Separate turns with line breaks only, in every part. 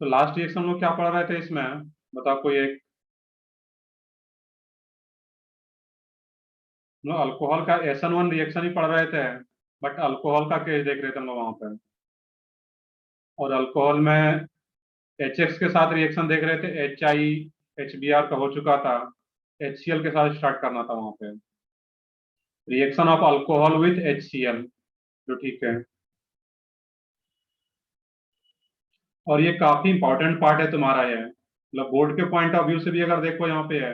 तो last reaction में क्या पढ़ रहे थे इसमें, बताओ कोई एक। नो, अल्कोहल का SN1 रिएक्शन ही पढ़ रहे थे, बट अल्कोहल का केस देख रहे थे हम लोग वहां पे। और अल्कोहल में HX के साथ रिएक्शन देख रहे थे, HI HBr का हो चुका था, HCl के साथ स्टार्ट करना था वहां पे, reaction of alcohol with HCl, जो ठीक है। और ये काफी इंपॉर्टेंट पार्ट है तुम्हारा, ये मतलब बोर्ड के पॉइंट ऑफ व्यू से भी अगर देखो यहाँ पे है,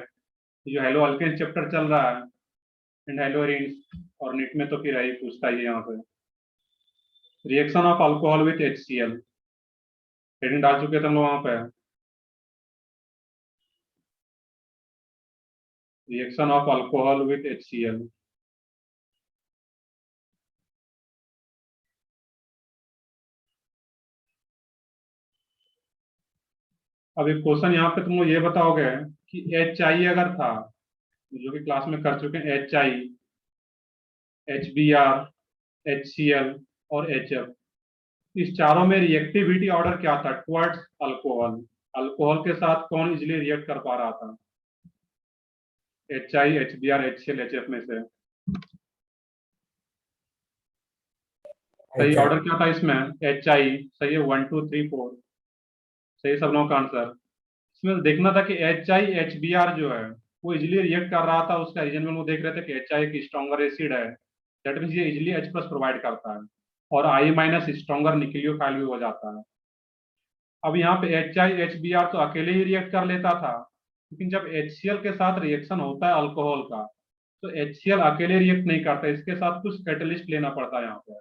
जो हेलो अल्केन चैप्टर चल रहा है एंड हेलो एरीन्स, और नीट में तो फिर यही पूछता ही है यहाँ पे, reaction of alcohol with HCl, heading डाल चुके थे हम लोग वहां पे, reaction of alcohol with HCl। अब एक क्वेश्चन यहाँ पे तुम लोग ये बताओगे कि HI अगर था, जो कि क्लास में कर चुके हैं, HI HBr HCl और HF, इस चारों में रिएक्टिविटी ऑर्डर क्या था टुवर्ड्स अल्कोहल, अल्कोहल के साथ कौन इजिली रिएक्ट कर पा रहा था HI HBr HCl HF में से? सही ऑर्डर क्या था इसमें? HI सही है, 1 2 3 4 सही सब लोगों का आंसर। इसमें देखना था कि HI HBr जो है वो इजिली रिएक्ट कर रहा था, उसका रीजन में वो देख रहे थे कि HI एक स्ट्रॉन्गर एसिड है, दैट मीन्स ये इजिली H+ प्रोवाइड करता है, और I- स्ट्रॉन्गर न्यूक्लियोफाइल भी हो जाता है। अब यहाँ पे HI HBr तो अकेले ही रिएक्ट कर लेता था, लेकिन जब HCl के साथ रिएक्शन होता है अल्कोहल का, तो HCl अकेले रिएक्ट नहीं करता, इसके साथ कुछ कैटलिस्ट लेना पड़ता है यहाँ पे,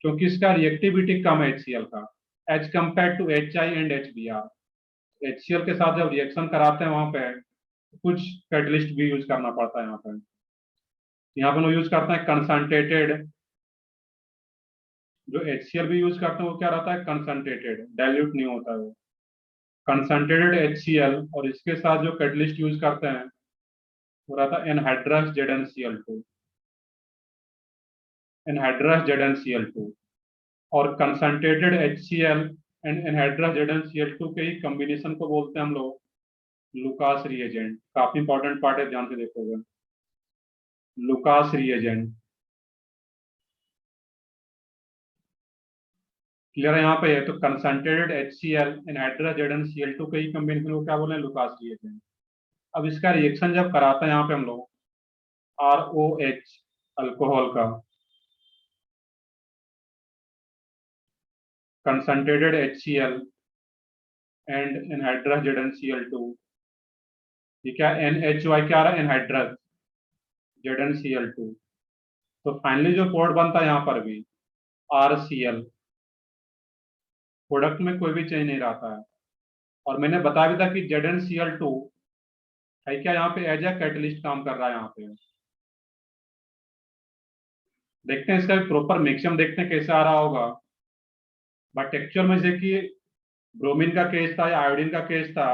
क्योंकि इसका रिएक्टिविटी कम है HCl का as compared to HI and HBr। HCl के साथ जब रिएक्शन कराते हैं वहां पे कुछ कैटलिस्ट भी यूज करना पड़ता है यहाँ पे। यहाँ पे लोग यूज करते हैं कंसंट्रेटेड, जो HCl भी यूज करते हैं वो क्या रहता है, कंसंट्रेटेड, डाइल्यूट नहीं होता है वो, कंसंट्रेटेड HCl, और इसके साथ जो कैटलिस्ट यूज करते हैं वो रहता है एनहाइड्रस ZnCl2, एनहाइड्रस ZnCl2, और concentrated HCl and anhydrous ZnCl2 के ही कॉम्बिनेशन को बोलते हैं हम लोग लुकास रिएजेंट। काफी इंपॉर्टेंट पार्ट है, ध्यान से देखोगे, लुकास रिएजेंट। क्लियर है यहाँ पे? है तो कंसंट्रेटेड HCl एनहाइड्रस ZnCl2 के ही कॉम्बिनेशन को क्या बोले हैं, लुकास रिएजेंट। अब इसका रिएक्शन जब कराते हैं यहाँ पे हम लोग ROH अल्कोहल का, concentrated HCl and anhydrous ZnCl2, ये क्या NHY क्या आ रहा है, एनहाइड्रस ZnCl2, तो फाइनली जो कोड बनता है यहाँ पर भी RCl, प्रोडक्ट में कोई भी चेंज नहीं रहता है। और मैंने बताया भी था कि ZnCl2 है क्या यहाँ पे एज ए कैटलिस्ट काम कर रहा है यहाँ पे। देखते हैं इसका प्रॉपर मिक्सचर, देखते हैं कैसे आ रहा होगा, बट एक्चुअल में जैसे कि ब्रोमीन का केस था या आयोडीन का केस था,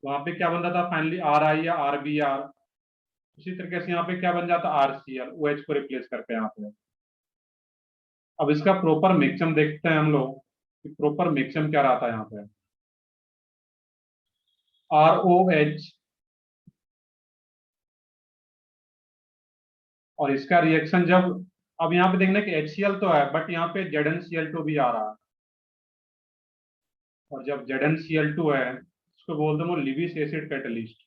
वहां पे क्या बनता था फाइनली RI या RBr, उसी तरीके से यहाँ पे क्या बन जाता RCl, OH को रिप्लेस करके यहाँ पे। अब इसका प्रॉपर मिक्सचर देखते हैं हम लोग कि प्रॉपर मिक्सचर क्या रहता है यहाँ पे। ROH, और इसका रिएक्शन जब, अब यहाँ पे देखना कि HCl तो है बट यहाँ पे ZnCl2 भी आ रहा है, और जब ZnCl2 है इसको बोलते हैं Lewis acid catalyst,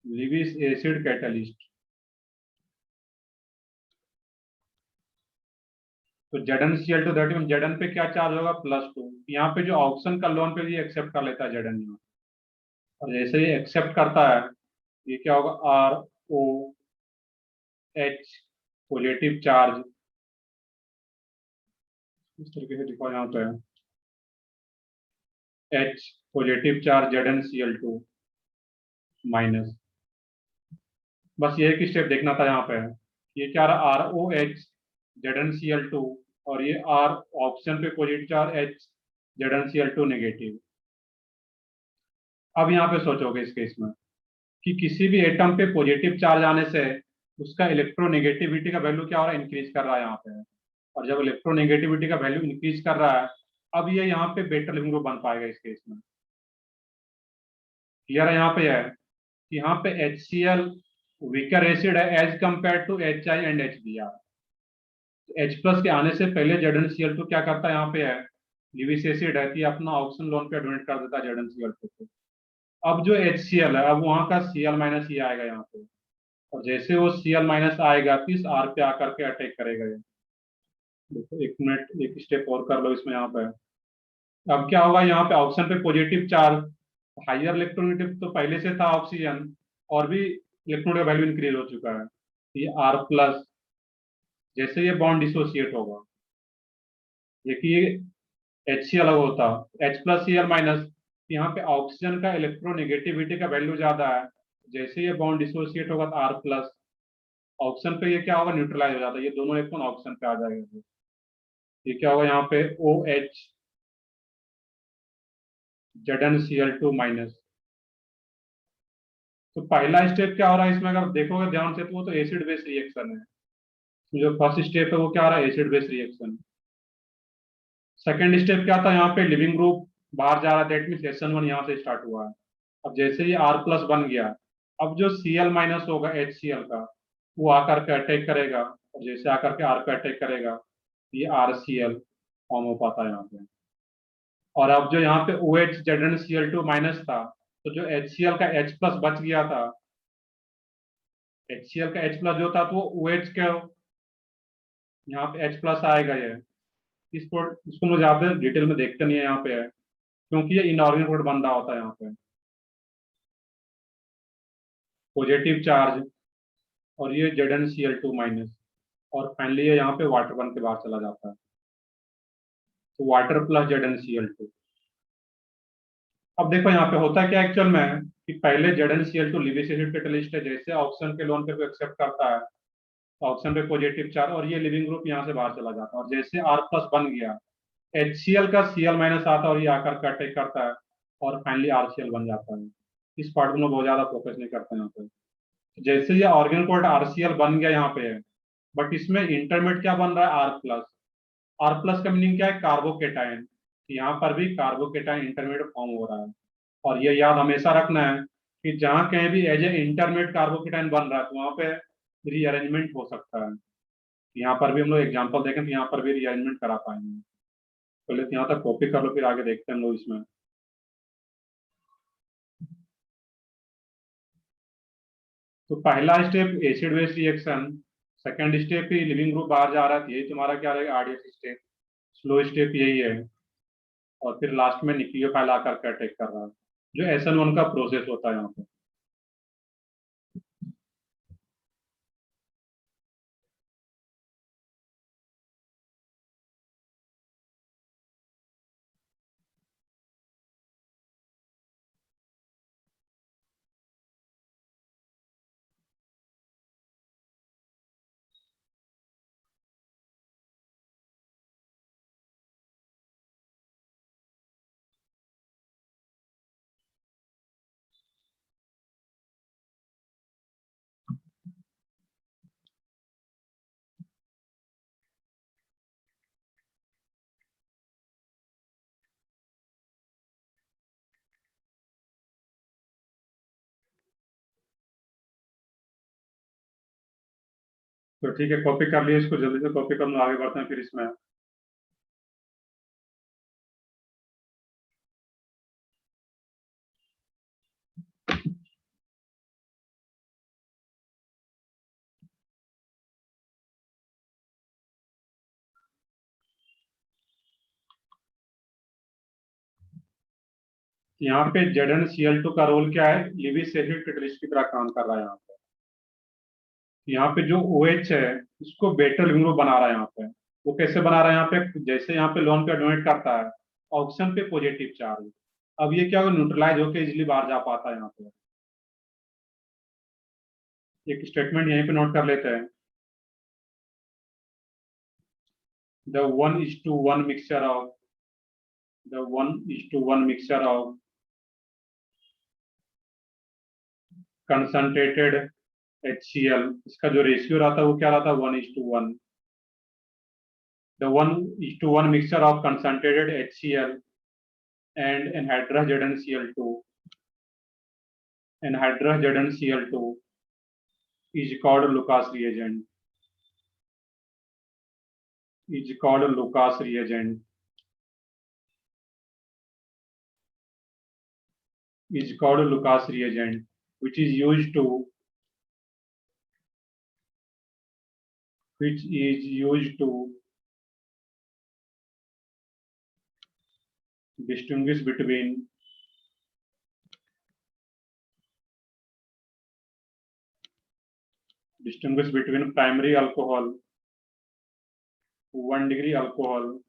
Lewis acid catalyst. तो ZnCl2 दैट मीन Zn पे क्या चार्ज होगा, +2, यहाँ पे जो ऑक्सीजन का लोन पे ये एक्सेप्ट कर लेता है Zn यहाँ, और जैसे ही एक्सेप्ट करता है ये क्या होगा, ROH पॉजिटिव चार्ज, इस तरीके से लिखा यहाँ पे H positive charge ZnCl2 minus. बस ये एक स्टेप देखना था यहाँ पे, ये क्या रहा, ROH ZnCl2, और ये R ऑप्शन पे positive charge, H ZnCl2 negative. अब यहाँ पे सोचोगे इस केस में कि किसी भी एटम पे पॉजिटिव चार्ज आने से उसका इलेक्ट्रोनेगेटिविटी का वैल्यू क्या हो रहा है, इंक्रीज कर रहा है यहाँ पे, और जब इलेक्ट्रोनेगेटिविटी का वैल्यू इंक्रीज कर रहा है अब ये यहाँ पे बेटर लिविंग ग्रुप बन पाएगा इस केस में। क्लियर है? यहाँ पे है कि यहाँ पे HCl वीकर एसिड है as compared to HI and HBr। H plus के आने से पहले ZnCl2 क्या करता है, यहाँ पे है लिविस एसिड है कि अपना ऑक्सीजन लोन पे डोनेट कर देता है ZnCl2 को। अब जो HCl है, अब वहां का Cl माइनस ये आएगा यहाँ पे, और जैसे वो Cl माइनस आएगा तो इस R पे आकर के अटैक करेगा ये। देखो एक मिनट, एक स्टेप और कर लो इसमें। यहाँ पे अब क्या होगा, यहाँ पे ऑक्सीजन पे पॉजिटिव चार्ज, हाइयर इलेक्ट्रोनेगेटिव तो पहले से था ऑक्सीजन, और भी इलेक्ट्रॉन का वैल्यू इंक्रीज हो चुका है। ये R प्लस, जैसे ये बॉन्ड डिसोसिएट होगा, देखिए HC अलग होता, H प्लस Cl माइनस, यहाँ पे ऑक्सीजन का इलेक्ट्रोनेगेटिविटी का वैल्यू ज्यादा है, जैसे ये बॉन्ड डिसोसिएट होगा तो R प्लस, ऑक्सीजन पे ये क्या होगा, न्यूट्रलाइज हो जाता है, ये दोनों इलेक्ट्रॉन ऑक्सीजन पे आ जाएगा। ये क्या होगा यहाँ पे OH ZnCl2 माइनस। तो पहला स्टेप क्या हो रहा है इसमें, अगर देखोगे ध्यान से तो वो तो एसिड बेस रिएक्शन है। जो फर्स्ट स्टेप है वो क्या हो रहा है, acid base reaction. Second step क्या था, यहाँ पे लिविंग ग्रुप बाहर जा रहा है, दैट मीन्स SN1 यहाँ से स्टार्ट हुआ है। अब जैसे ये R प्लस बन गया, अब जो Cl माइनस होगा HCl का, वो आकर के अटैक करेगा, और जैसे आकर के R पे अटैक करेगा, ये RCl फॉर्म हो पाता है यहाँ पे। और अब जो यहाँ पे OH ZnCl2 माइनस था, तो जो HCl का H प्लस बच गया था, HCl का H प्लस जो था, तो वो OH के यहाँ पे H प्लस आएगा ये। इसको मुझे ज्यादा डिटेल में देखते नहीं है यहाँ पे है, क्योंकि ये इनऑर्गेनिक प्रोडक्ट बन रहा होता है यहाँ पे, पॉजिटिव चार्ज, और ये ZnCl2 माइनस, और फाइनली ये यहाँ पे वाटर बन के बाहर चला जाता है, तो वाटर प्लस ZnCl2। अब देखो यहाँ पे होता क्या एक्चुअल में, कि पहले ZnCl2 लिविस एसिड कैटलिस्ट है, जैसे ऑक्सीजन के लोन पे को एक्सेप्ट करता है, ऑक्सीजन पे पॉजिटिव चार्ज, और ये लिविंग ग्रुप यहाँ से बाहर चला जाता है, और जैसे R प्लस बन गया, HCl का Cl माइनस आता है और ये आकर का अटैक करता है, और फाइनली RCl बन जाता है। इस पार्ट में बहुत ज्यादा फोकस नहीं करते हैं यहाँ पे। जैसे ये ऑर्गेन कोड RCl बन गया यहाँ पे है, बट इसमें इंटरमीडिएट क्या बन रहा है, R प्लस। R प्लस का मीनिंग क्या है, कार्बोकेटाइन। यहाँ पर भी कार्बोकेटाइन इंटरमीडिएट फॉर्म हो रहा है, और ये याद हमेशा रखना है कि जहाँ कहीं भी एज ए इंटरमीडिएट कार्बोकेटाइन बन रहा है, तो वहाँ पे रीअरेंजमेंट हो सकता है। यहाँ पर भी हम लोग एग्जाम्पल देखें तो यहाँ पर भी रीअरेंजमेंट करा पाएंगे। पहले तो यहाँ तक कॉपी कर लो, फिर आगे देखते हैं हम लोग इसमें। तो पहला step acid base reaction, second step ही लिविंग ग्रुप बाहर जा रहा है, यही तुम्हारा क्या रहेगा, RDS स्टेप। स्लो स्टेप यही है, और फिर लास्ट में न्यूक्लियोफाइल आकर के अटैक कर रहा है, जो SN1 का प्रोसेस होता है यहाँ पे। तो ठीक है, कॉपी कर लिए, इसको जल्दी से कॉपी कर लो, आगे बढ़ते हैं फिर इसमें। यहाँ पे ZnCl2 का रोल क्या है, लिविस एसिड कैटलिस्ट की तरह काम कर रहा है यहाँ पे। यहाँ पे जो OH है, इसको बेटर लिविंग ग्रुप बना रहा है यहाँ पे। वो कैसे बना रहा है यहाँ पे, जैसे यहाँ पे लोन पे डोनेट करता है, ऑक्सीजन पे पॉजिटिव चार्ज, अब ये क्या होगा, न्यूट्रलाइज होकर इजिली बाहर जा पाता है यहाँ पे। एक स्टेटमेंट यहीं पे नोट कर लेते हैं, the 1:1 mixture of the 1:1 mixture of concentrated HCl, इसका जो रेशियो रहता है वो क्या रहता है, 1:1। the 1:1 mixture of concentrated HCl and anhydrous ZnCl2 is called Lucas reagent. Is called Lucas reagent. Is called Lucas reagent, which is used to distinguish between primary alcohol, 1 degree alcohol,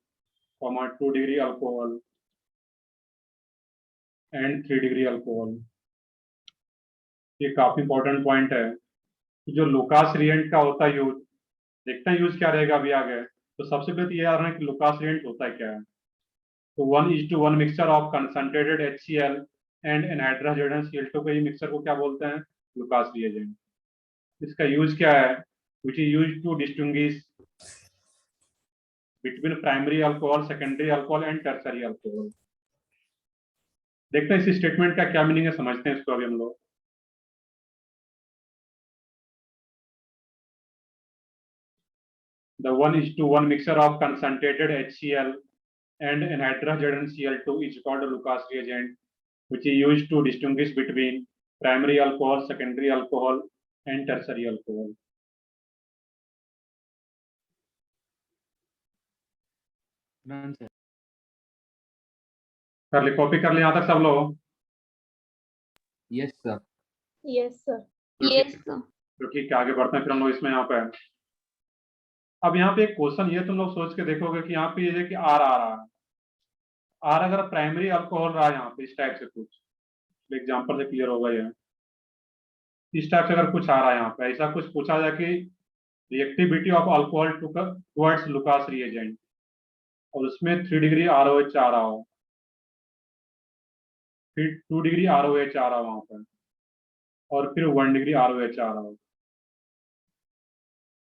2 degree alcohol and 3 degree alcohol. ये काफी important point है कि जो Lucas reagent का होता है use, देखते हैं यूज क्या रहेगा अभी आगे। तो सबसे पहले ये आ रहा है कि लुकास रिएजेंट होता क्या है। तो 1:1 mixture of concentrated HCl and anhydrous ZnCl2 को ये मिक्सचर को क्या बोलते हैं, लुकास रिएजेंट। इसका यूज क्या है, which is used to distinguish between primary alcohol, secondary alcohol and tertiary alcohol। देखते हैं इस स्टेटमेंट का क्या मीनिंग है, समझते हैं इसको अभी हम लोग। The 1:1 mixture of concentrated HCl and anhydrous ZnCl2 is called a Lucas reagent, which is used to distinguish between primary alcohol, secondary alcohol and tertiary alcohol। कर ले, कॉपी कर ले यहाँ तक सब लोग।
Yes sir.
Yes sir.
Yes sir.
तो ठीक है, आगे बढ़ते हैं फिर हम लोग इसमें। यहाँ पे अब यहाँ पे एक क्वेश्चन ये तुम लोग सोच के देखोगे कि यहाँ पे ये है कि आर आ रहा है, आर अगर प्राइमरी अल्कोहल रहा है यहाँ पे इस टाइप से कुछ, एग्जांपल से क्लियर होगा ये। इस टाइप से अगर कुछ आ रहा है यहाँ पे, ऐसा कुछ पूछा जाए कि reactivity of alcohol towards Lucas reagent, और उसमें 3 डिग्री ROH आ रहा हो, फिर 2 डिग्री ROH आ रहा हो वहां पर, और फिर 1 डिग्री ROH आ रहा हो।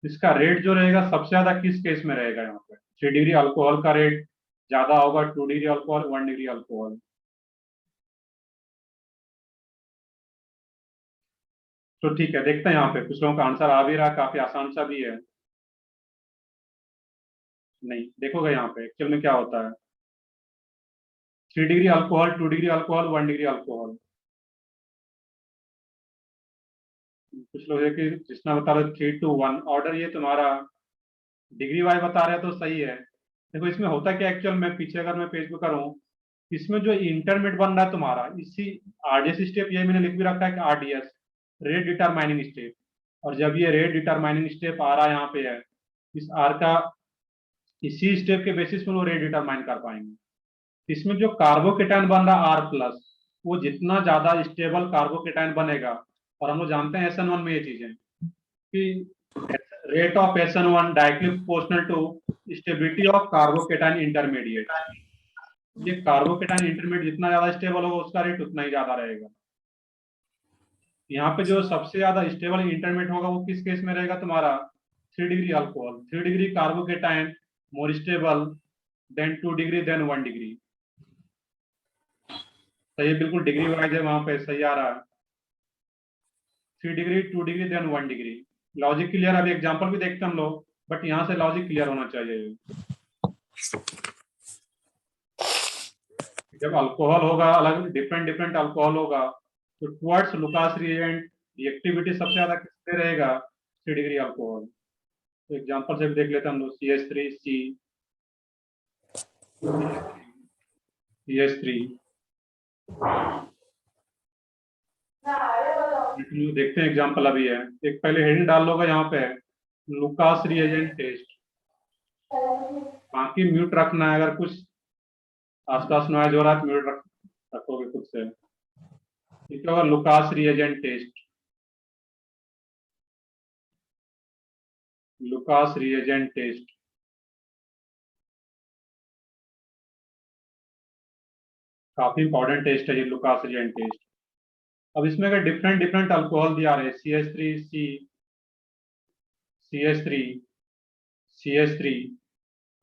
इसका रेट जो रहेगा सबसे ज्यादा किस केस में रहेगा, यहाँ पे 3 डिग्री अल्कोहल का रेट ज्यादा होगा, 2 डिग्री अल्कोहल, 1 डिग्री अल्कोहल। तो ठीक है, देखते हैं यहाँ पे कुछ लोगों का आंसर आ भी रहा है, काफी आसान सा भी है। नहीं देखोगे यहाँ पे एक्चुअल में क्या होता है, 3 degree alcohol, 2 degree alcohol, 1 degree alcohol. कुछ लोग है कि जिसना बता रहे 3 to 1 ऑर्डर, ये तुम्हारा डिग्री वाइज बता रहे तो सही है। देखो इसमें होता क्या एक्चुअल में, पीछे अगर मैं पेज पे करूँ, इसमें जो इंटरमीडिएट बन रहा है तुम्हारा, इसी RDS स्टेप, ये मैंने लिख भी रखा है कि RDS, रेट डिटरमाइनिंग स्टेप। और जब ये रेट डिटरमाइनिंग स्टेप आ रहा है यहाँ पे है, इस R का इसी स्टेप के बेसिस पर वो रेट डिटरमाइन कर पाएंगे। इसमें जो कार्बोकेटाइन बन रहा R+, वो जितना ज्यादा स्टेबल कार्बोकेटाइन बनेगा, और हम लोग जानते हैं SN1 में ये चीजें कि rate of SN1 directly proportional to stability of carbocation intermediate. ये कार्बोकेटाइन इंटरमीडिएट जितना ज्यादा स्टेबल होगा उसका रेट उतना ही ज्यादा रहेगा। यहाँ पे जो सबसे ज्यादा स्टेबल इंटरमीडिएट होगा वो किस केस में रहेगा तुम्हारा, 3 degree alcohol, 3 degree carbocation more stable than 2 degree than 1 degree. सही, बिल्कुल डिग्री वाइज है, वहां पे सही आ रहा है, 3 degree, 2 degree than 1 degree. Logic clear. अभी एग्जांपल भी देखते हैं हम लोग, बट यहाँ से लॉजिक क्लियर होना चाहिए। जब अल्कोहल होगा, अलग डिफरेंट अल्कोहल होगा, तो टुवर्ड्स लुकास रिएजेंट रिएक्टिविटी सबसे ज्यादा किससे रहेगा, 3 डिग्री अल्कोहल। तो एग्जांपल से भी देख लेते हैं हम लोग, CH3 देखते हैं एग्जांपल अभी है। एक पहले हेडिंग डाल लोगे यहाँ पे, लुकास रिएजेंट टेस्ट, बाकी म्यूट रखना है। अगर कुछ आसपास नॉइज हो रहा है तो म्यूट रखोगे खुद से। ठीक है, Lucas reagent test, Lucas reagent test काफी इंपॉर्टेंट टेस्ट है ये लुकास रिएजेंट टेस्ट। अब इसमें अगर डिफरेंट अल्कोहल दिया रहे, CH3,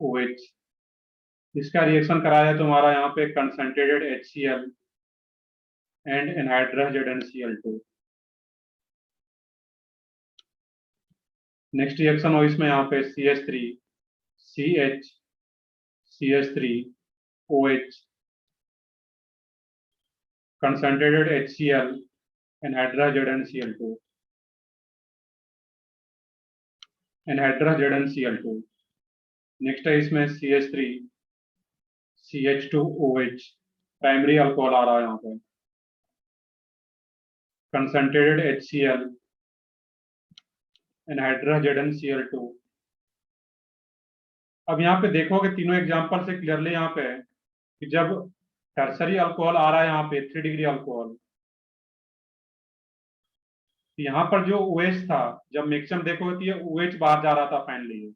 OH, इसका रिएक्शन कराया है तुम्हारा यहाँ पे concentrated HCl and anhydrous ZnCl2। Next reaction हो इसमें यहाँ पे CH3 CH CH3 OH concentrated HCl anhydrous ZnCl2 anhydrous ZnCl2। Next है इसमें CH3 CH2OH प्राइमरी अल्कोहल आ रहा है यहाँ पे concentrated HCl anhydrous ZnCl2। अब यहाँ पे देखोगे तीनों एग्जांपल से क्लियरली यहाँ पे कि जब टर्सरी अल्कोहल आ रहा है यहाँ पे 3 डिग्री अल्कोहल, यहाँ पर जो OH था जब मिक्सचर देखोगे तो ये OH बाहर जा रहा था फाइनली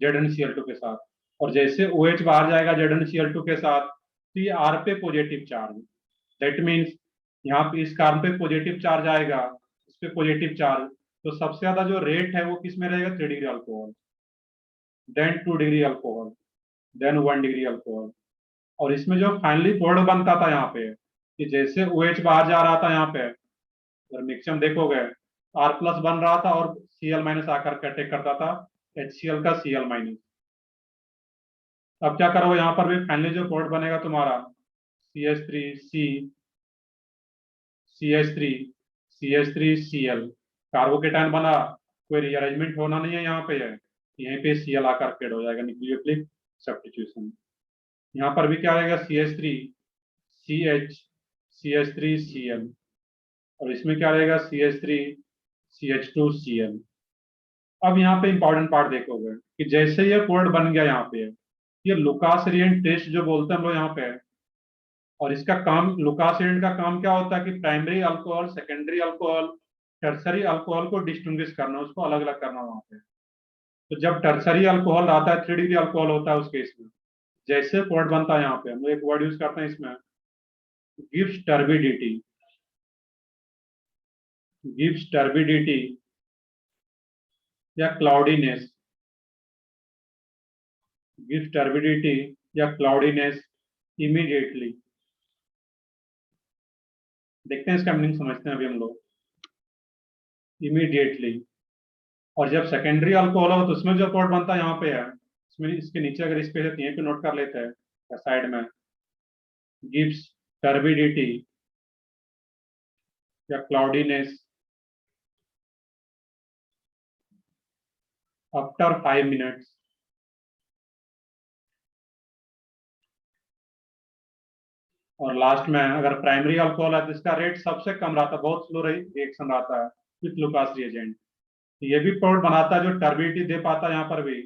ZnCl2 के साथ, और जैसे OH बाहर जाएगा ZnCl2 के साथ तो ये R पे पॉजिटिव चार्ज, दैट मीन्स यहाँ पे इस कार्बन पे पॉजिटिव चार्ज आएगा, इस पे पॉजिटिव चार्ज, तो सबसे ज्यादा जो रेट है वो किस में रहेगा 3 degree alcohol, than 2 degree alcohol, than 1 degree alcohol. और इसमें जो फाइनली बॉन्ड बनता था यहाँ पे कि जैसे OH बाहर जा रहा था यहाँ पे, अगर मिक्सचर देखोगे R प्लस बन रहा था और Cl माइनस आकर अटैक करता था HCl का Cl माइनस। अब क्या करोगे यहाँ पर भी फाइनली जो बॉन्ड बनेगा तुम्हारा CH3Cl कार्बोकेटायन बना, कोई रीअरेंजमेंट होना नहीं है यहाँ पे, है यहीं पे Cl आकर ऐड हो जाएगा न्यूक्लियोफिलिक सब्स्टिट्यूशन। यहाँ पर भी क्या आएगा CH3CH3Cl और इसमें क्या रहेगा CH3CH2Cl। अब यहाँ पे इंपॉर्टेंट पार्ट देखोगे कि जैसे ये कोड बन गया यहाँ पे, ये लुकास-रिएंट टेस्ट जो बोलते हैं हम लोग यहाँ पे, और इसका काम लुकास-रिएंट का काम क्या होता है कि primary alcohol, secondary alcohol, tertiary alcohol को डिस्टिंग्विश करना, उसको अलग अलग करना वहां पे। तो जब टर्सरी अल्कोहल आता है 3 डिग्री अल्कोहल होता है उस केस में, जैसे कोड बनता है यहाँ पे, हम लोग एक वर्ड यूज करते हैं इसमें गिव्स टर्बिडिटी या क्लाउडीनेस, गिव्स टर्बिडिटी या क्लाउडीनेस इमीडिएटली। देखते हैं इसका मीनिंग, समझते हैं अभी हम लोग इमीडिएटली। और जब सेकेंडरी अल्कोहल हो तो उसमें जो कोड बनता है यहाँ पे है, इसमें इसके नीचे अगर इस पे है तो यहीं पे नोट कर लेते हैं साइड में, गिव्स टर्बिडिटी या क्लाउडीनेस आफ्टर 5 मिनट्स। और लास्ट में अगर प्राइमरी अल्कोहल है तो इसका रेट सबसे कम रहता है, बहुत स्लो रिएक्शन रहता है विथ लुकास रिएजेंट। ये भी प्रोडक्ट बनाता है जो टर्बिडिटी दे पाता है, यहाँ पर भी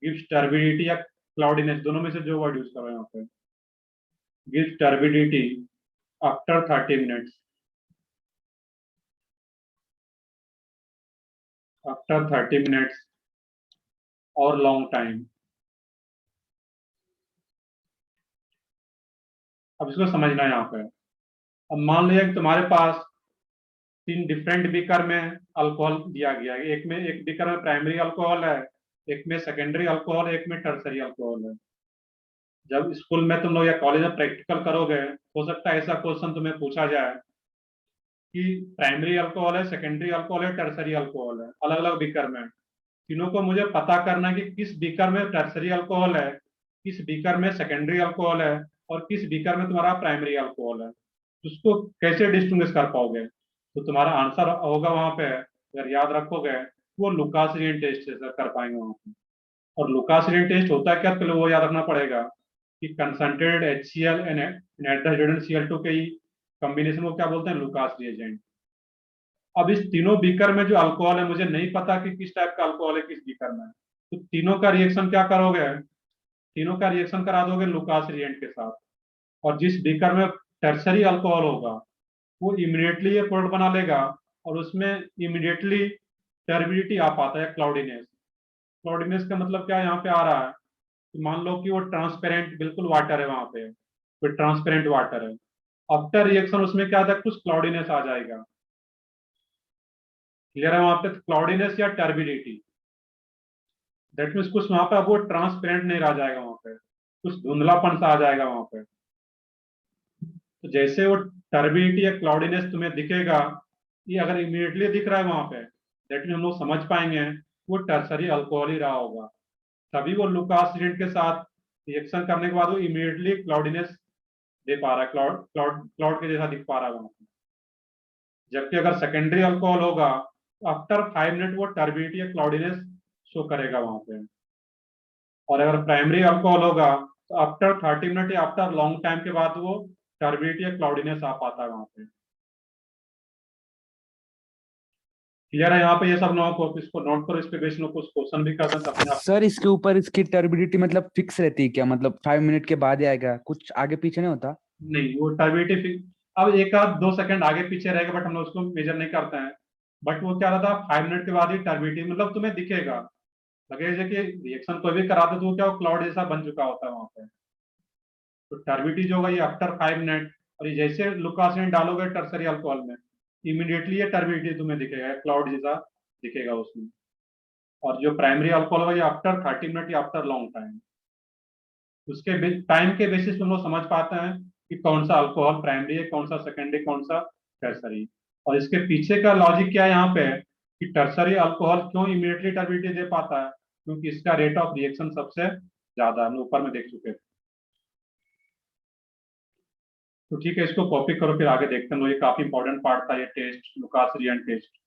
गिव्स टर्बिडिटी या क्लाउडीनेस, दोनों में से जो वर्ड यूज करो यहाँ पे, gives turbidity after 30 minutes, after 30 minutes और लॉन्ग टाइम। अब इसको समझना है यहाँ पे। अब मान लिया कि तुम्हारे पास 3 डिफरेंट बीकर में अल्कोहल दिया गया है, एक में एक बीकर में प्राइमरी अल्कोहल है, एक में सेकेंडरी अल्कोहल, एक में टर्सरी अल्कोहल है। जब स्कूल में तुम लोग या कॉलेज में प्रैक्टिकल करोगे, हो सकता है ऐसा क्वेश्चन तुम्हें पूछा जाए कि प्राइमरी अल्कोहल है, सेकेंडरी अल्कोहल है, टर्सरी अल्कोहल है, अलग अलग बीकर में, तीनों को मुझे पता करना है कि किस बीकर में टर्सरी अल्कोहल है, किस बीकर में सेकेंडरी अल्कोहल है, और किस बीकर में तुम्हारा प्राइमरी अल्कोहल है। उसको कैसे डिस्टिंग्विश कर पाओगे? तो तुम्हारा आंसर होगा वहां पे, अगर याद रखोगे, वो लुकास-रिएंट टेस्ट से कर पाएंगे वहां पे। और लुकास-रिएंट टेस्ट होता है क्या, तो वो याद रखना पड़ेगा कि concentrated HCl and anhydrous Cl2 के ही कॉम्बिनेशन को क्या बोलते हैं, लुकास रिएजेंट। अब इस तीनों बीकर में जो अल्कोहल है, मुझे नहीं पता कि किस टाइप का अल्कोहल है किस बीकर में, तो तीनों का रिएक्शन क्या करोगे, तीनों का रिएक्शन करा दोगे लुकास रिएजेंट के साथ। और जिस बीकर में टर्सरी अल्कोहल होगा वो इमीडिएटली ये प्रोडक्ट बना लेगा, और उसमें इमीडिएटली टर्बिडिटी आ पाता है, क्लाउडीनेस। क्लाउडीनेस का मतलब क्या यहाँ पे आ रहा है कि मान लो कि वो ट्रांसपेरेंट बिल्कुल वाटर है, वहां पे कोई ट्रांसपेरेंट वाटर है, आफ्टर रिएक्शन उसमें क्या था, कुछ क्लाउडीनेस आ जाएगा। क्लियर है वहां पे, क्लाउडीनेस या टर्बिडिटी। दैट मीन्स कुछ वहां पे अब वो ट्रांसपेरेंट नहीं रह जाएगा, वहां पे कुछ धुंधलापन सा आ जाएगा वहां पे। तो जैसे वो टर्बिडिटी या क्लाउडीनेस तुम्हें दिखेगा, ये अगर इमीडिएटली दिख रहा है वहां पे, दैट मीन हम लोग समझ पाएंगे वो टर्सरी अल्कोहल ही रहा होगा। तभी वो लुकास रेंट के साथ रिएक्शन करने के बाद वो इमीडिएटली क्लाउडीनेस दे पा रहा है, क्लाउड क्लाउड क्लाउड के जैसा दिख पा रहा है वहां पे। जबकि अगर सेकेंडरी अल्कोहल होगा तो आफ्टर 5 मिनट वो टर्बिडिटी या क्लाउडीनेस शो करेगा वहां पे। और अगर प्राइमरी अल्कोहल होगा तो आफ्टर 30 मिनट या आफ्टर लॉन्ग टाइम के बाद वो टर्बिडिटी या क्लाउडीनेस आ पाता है वहां पे। क्लियर है यहाँ पे ये सब नोट को, इसको नोट करो, इस पे बेस में कुछ क्वेश्चन भी करते हैं तो अपने आप।
सर इसके ऊपर इसकी टर्बिडिटी मतलब फिक्स रहती है क्या, मतलब 5 मिनट के बाद ही आएगा, कुछ आगे पीछे नहीं होता?
नहीं, वो टर्बिडिटी अब एक आध 2 सेकंड आगे पीछे रहेगा, बट हम लोग उसको मेजर नहीं करते हैं। बट वो क्या रहता है, 5 मिनट के बाद ही टर्बिडिटी मतलब तुम्हें दिखेगा, लगेगा कि रिएक्शन कोई भी कराते तो वो क्या क्लाउड जैसा बन चुका होता है वहां पे। तो टर्बिडिटी जो होगा ये आफ्टर 5 मिनट, और ये जैसे लुकासेंट डालोगे टर्सरी अल्कोहल में, इमीडिएटली ये टर्बिडिटी तुम्हें दिखेगा, क्लाउड जैसा दिखेगा उसमें। और जो प्राइमरी अल्कोहल होगा ये आफ्टर 30 मिनट या आफ्टर लॉन्ग टाइम, उसके टाइम के बेसिस पे हम लोग समझ पाते हैं कि कौन सा अल्कोहल प्राइमरी है, कौन सा सेकेंडरी, कौन सा टर्सरी। और इसके पीछे का लॉजिक क्या है यहाँ पे, कि टर्सरी अल्कोहल क्यों इमीडिएटली टर्बिडिटी दे पाता है, क्योंकि इसका रेट ऑफ रिएक्शन सबसे ज्यादा हम लोग ऊपर में देख चुके थे। तो ठीक है, इसको कॉपी करो, फिर आगे देखते हैं। ये काफी इंपॉर्टेंट पार्ट था ये टेस्ट, लुकास रिएंट टेस्ट।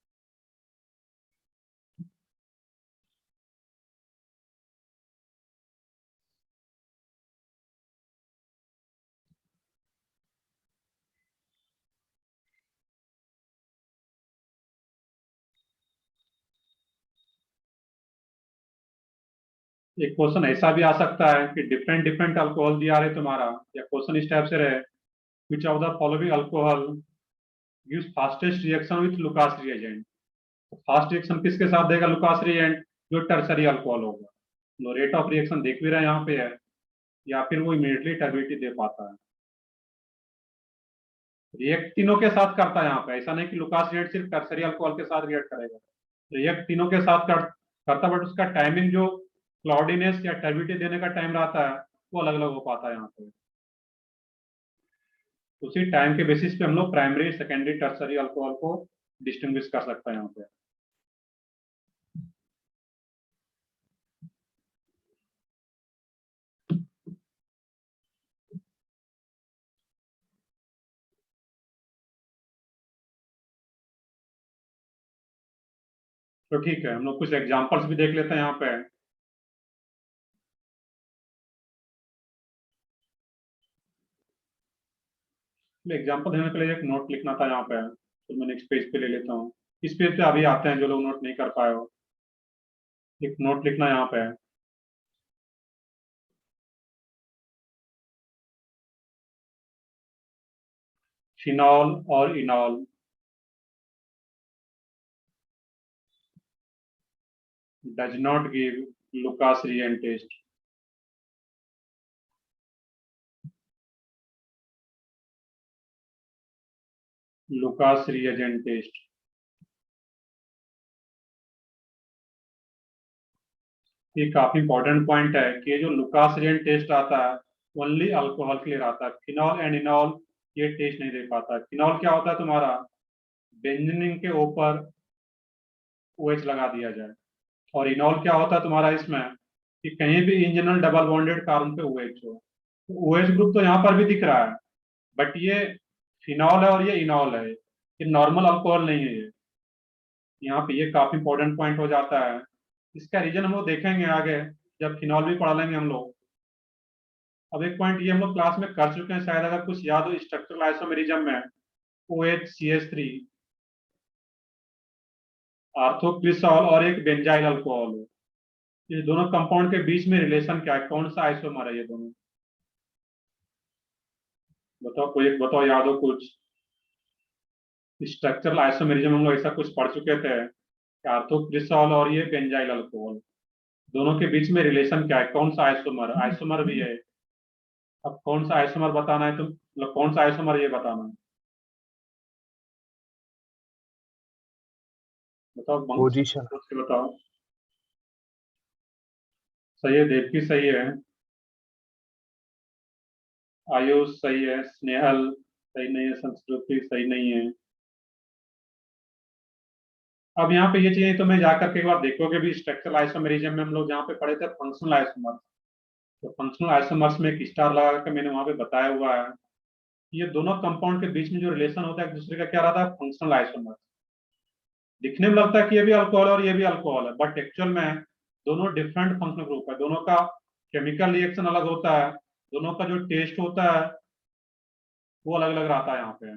एक क्वेश्चन ऐसा भी आ सकता है कि डिफरेंट डिफरेंट अल्कोहल दिया रहे तुम्हारा, या क्वेश्चन इस टाइप से रहे, which of the following alcohol gives fastest reaction with Lucas reagent. तो फास्ट रिएक्शन किसके साथ देगा लुकास रिएजेंट, जो टर्सरी अल्कोहल होगा। लो रेट ऑफ रिएक्शन देख भी रहे हैं यहाँ पे है, या फिर वो इमीडिएटली टर्बिडिटी दे पाता है। रिएक्ट तीनों के साथ करता है यहाँ पे, ऐसा नहीं कि लुकास रिएजेंट सिर्फ टर्सरी अल्कोहल के साथ रिएक्ट करेगा। रिएक्ट तीनों के साथ करता, बट उसका टाइमिंग जो क्लाउडीनेस या टर्बिडिटी देने का टाइम रहता है वो अलग अलग हो पाता है यहाँ पे। उसी टाइम के बेसिस पे हम लोग प्राइमरी, सेकेंडरी, टर्सरी अल्कोहल को डिस्टिंग्विश कर सकते हैं यहाँ पे। तो ठीक है, हम लोग कुछ एग्जांपल्स भी देख लेते हैं यहाँ पे। एग्जांपल देने के लिए एक नोट लिखना था यहाँ पे, तो मैं नेक्स्ट पेज पे ले लेता हूँ। इस पेज पे अभी आते हैं जो लोग नोट नहीं कर पाए हो, एक नोट लिखना यहाँ पे। फिनॉल और enol does not give Lucas reagent test. Lucas reagent test, ये काफी इंपॉर्टेंट पॉइंट है कि ये जो लुकास रिएजेंट टेस्ट आता है ओनली अल्कोहल के लिए आता है। फिनॉल एंड इनॉल ये टेस्ट नहीं दे पाता। फिनॉल क्या होता है तुम्हारा, बेंजीन के ऊपर OH लगा दिया जाए। और इनॉल क्या होता है तुम्हारा इसमें, कि कहीं भी इंजनल डबल बॉन्डेड कार्बन पे OH हो। तो OH ग्रुप तो यहाँ पर भी दिख रहा है, बट ये फिनॉल है और ये इनॉल है, ये नॉर्मल अल्कोहल नहीं है ये। यहाँ पे ये काफी इंपॉर्टेंट पॉइंट हो जाता है। इसका रीजन हम लोग देखेंगे आगे, जब फिनॉल भी पढ़ा लेंगे हम लोग। अब एक पॉइंट ये हम लोग क्लास में कर चुके हैं शायद, अगर कुछ याद हो, स्ट्रक्चरल आइसोमेरिज्म में OHCH3 आर्थोक्रिसॉल और एक बेंजाइल अल्कोहल हो, ये दोनों कंपाउंड के बीच में रिलेशन क्या है, कौन सा आइसोमर है ये दोनों, बताओ, कोई एक बताओ, याद हो कुछ। स्ट्रक्चरल आइसोमेरिज्म हम लोग ऐसा कुछ पढ़ चुके थे, आर्थोक्रिसॉल और ये बेंजाइल अल्कोहल, दोनों के बीच में रिलेशन क्या है, कौन सा आइसोमर, आइसोमर भी है। अब कौन सा आइसोमर बताना है तुम, मतलब कौन सा आइसोमर ये बताना है, बताओ बंक,
पोजीशन
सोच के बताओ। सही है, देवकी सही है, आयुष सही है, स्नेहल सही नहीं है, संस्कृति सही नहीं है। अब यहाँ पे ये चीजें तो मैं जाकर के एक बार देखोगे भी, स्ट्रक्चरल आइसोमेरिज्म में हम लोग जहाँ पे पढ़े थे फंक्शनल आइसोमर्स, तो फंक्शनल आइसोमर्स में एक स्टार लगा के मैंने वहां पे बताया हुआ है, ये दोनों कंपाउंड के बीच में जो रिलेशन होता है एक दूसरे का क्या रहता है, फंक्शनल आइसोमर्स। दिखने में लगता है कि ये भी अल्कोहल और ये भी अल्कोहल है, बट एक्चुअल में दोनों डिफरेंट फंक्शनल ग्रुप है, दोनों का केमिकल रिएक्शन अलग होता है, दोनों का जो टेस्ट होता है वो अलग अलग रहता है यहाँ पे।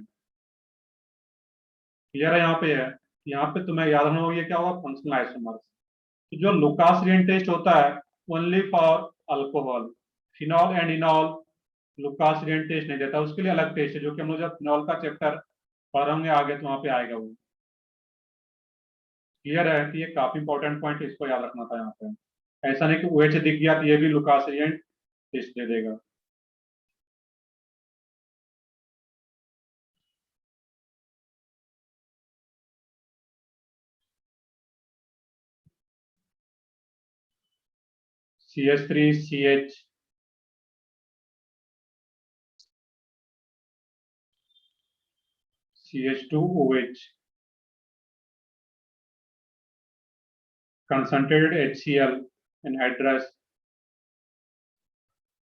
क्लियर है? यहाँ पे तुम्हें याद रखना होगा ये क्या होगा, फंक्शनल आइसोमर्स। तो जो लुकास-रिएन टेस्ट होता है only for alcohol, phenol and enol Lucas reagent test नहीं देता, उसके लिए अलग टेस्ट है, जो कि हम लोग जब फिनॉल का चैप्टर पढ़ होंगे आगे तो वहां पे आएगा वो। क्लियर है कि ये काफी इंपॉर्टेंट पॉइंट, इसको याद रखना था यहाँ पे। ऐसा नहीं कि OH दिख गया तो ये भी लुकास-रिएन टेस्ट दे देगा। CH3CH CH2OH concentrated HCl and address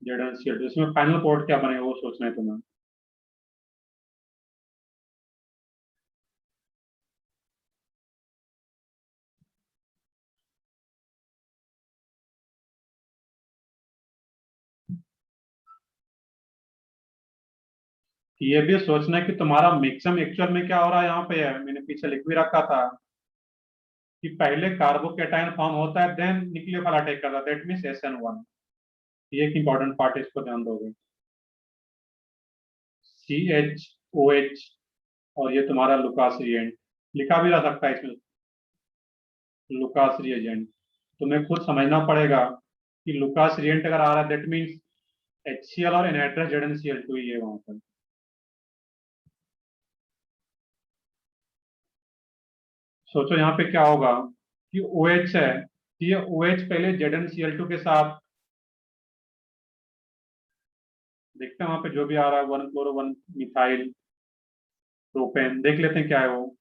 ZnCl। तो इसमें फाइनल प्रोडक्ट क्या बनेगा वो सोचना है तुम्हें। ये भी सोचना है कि तुम्हारा मिक्सम एक्चुअल में क्या हो रहा है, यहाँ पे है मैंने पीछे लिख भी रखा था कि पहले कार्बोकेटाइन फॉर्म होता है देन न्यूक्लियोफाइल अटैक करता है, दैट मींस SN1। ये एक इंपॉर्टेंट पार्ट है, इसको ध्यान दोगे। CHOH और ये तुम्हारा लुकास रिएजेंट लिखा भी रह सकता है इसमें, लुकास रिएजेंट। तुम्हें खुद समझना पड़ेगा कि लुकास रिएजेंट अगर आ रहा है दैट मींस HCl और एनहाइड्रस ZnCl2 ही है वहां पर। सोचो यहाँ पे क्या होगा कि OH है, ये OH पहले ZnCl2 के साथ, देखते हैं वहां पे जो भी आ रहा है 1 क्लोरो 1 मिथाइल प्रोपेन, देख लेते हैं क्या है वो।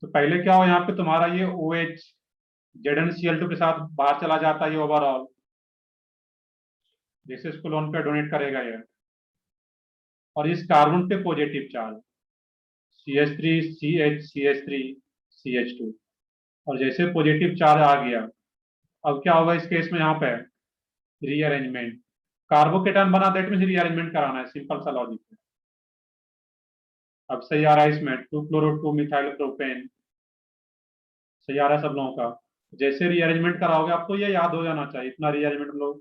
तो पहले क्या हो, यहाँ पे तुम्हारा ये OH ZnCl2 के साथ बाहर चला जाता है ये ओवरऑल, जैसे इसको लोन पे डोनेट करेगा ये, और इस कार्बन पे positive charge CH3 CH CH3 CH2, और जैसे पॉजिटिव चार्ज आ गया अब क्या होगा इस केस में, यहाँ पे रीअरेंजमेंट, कार्बोकेटाइन बना दैट मीन रीअरेंजमेंट कराना है, सिंपल सा लॉजिक है। अब सही आ रहा है इसमें 2 क्लोरो 2 मिथाइल प्रोपेन, सही आ रहा है सब लोगों का। जैसे रीअरेंजमेंट कराओगे आपको ये याद हो जाना चाहिए, इतना रीअरेंजमेंट हम लोग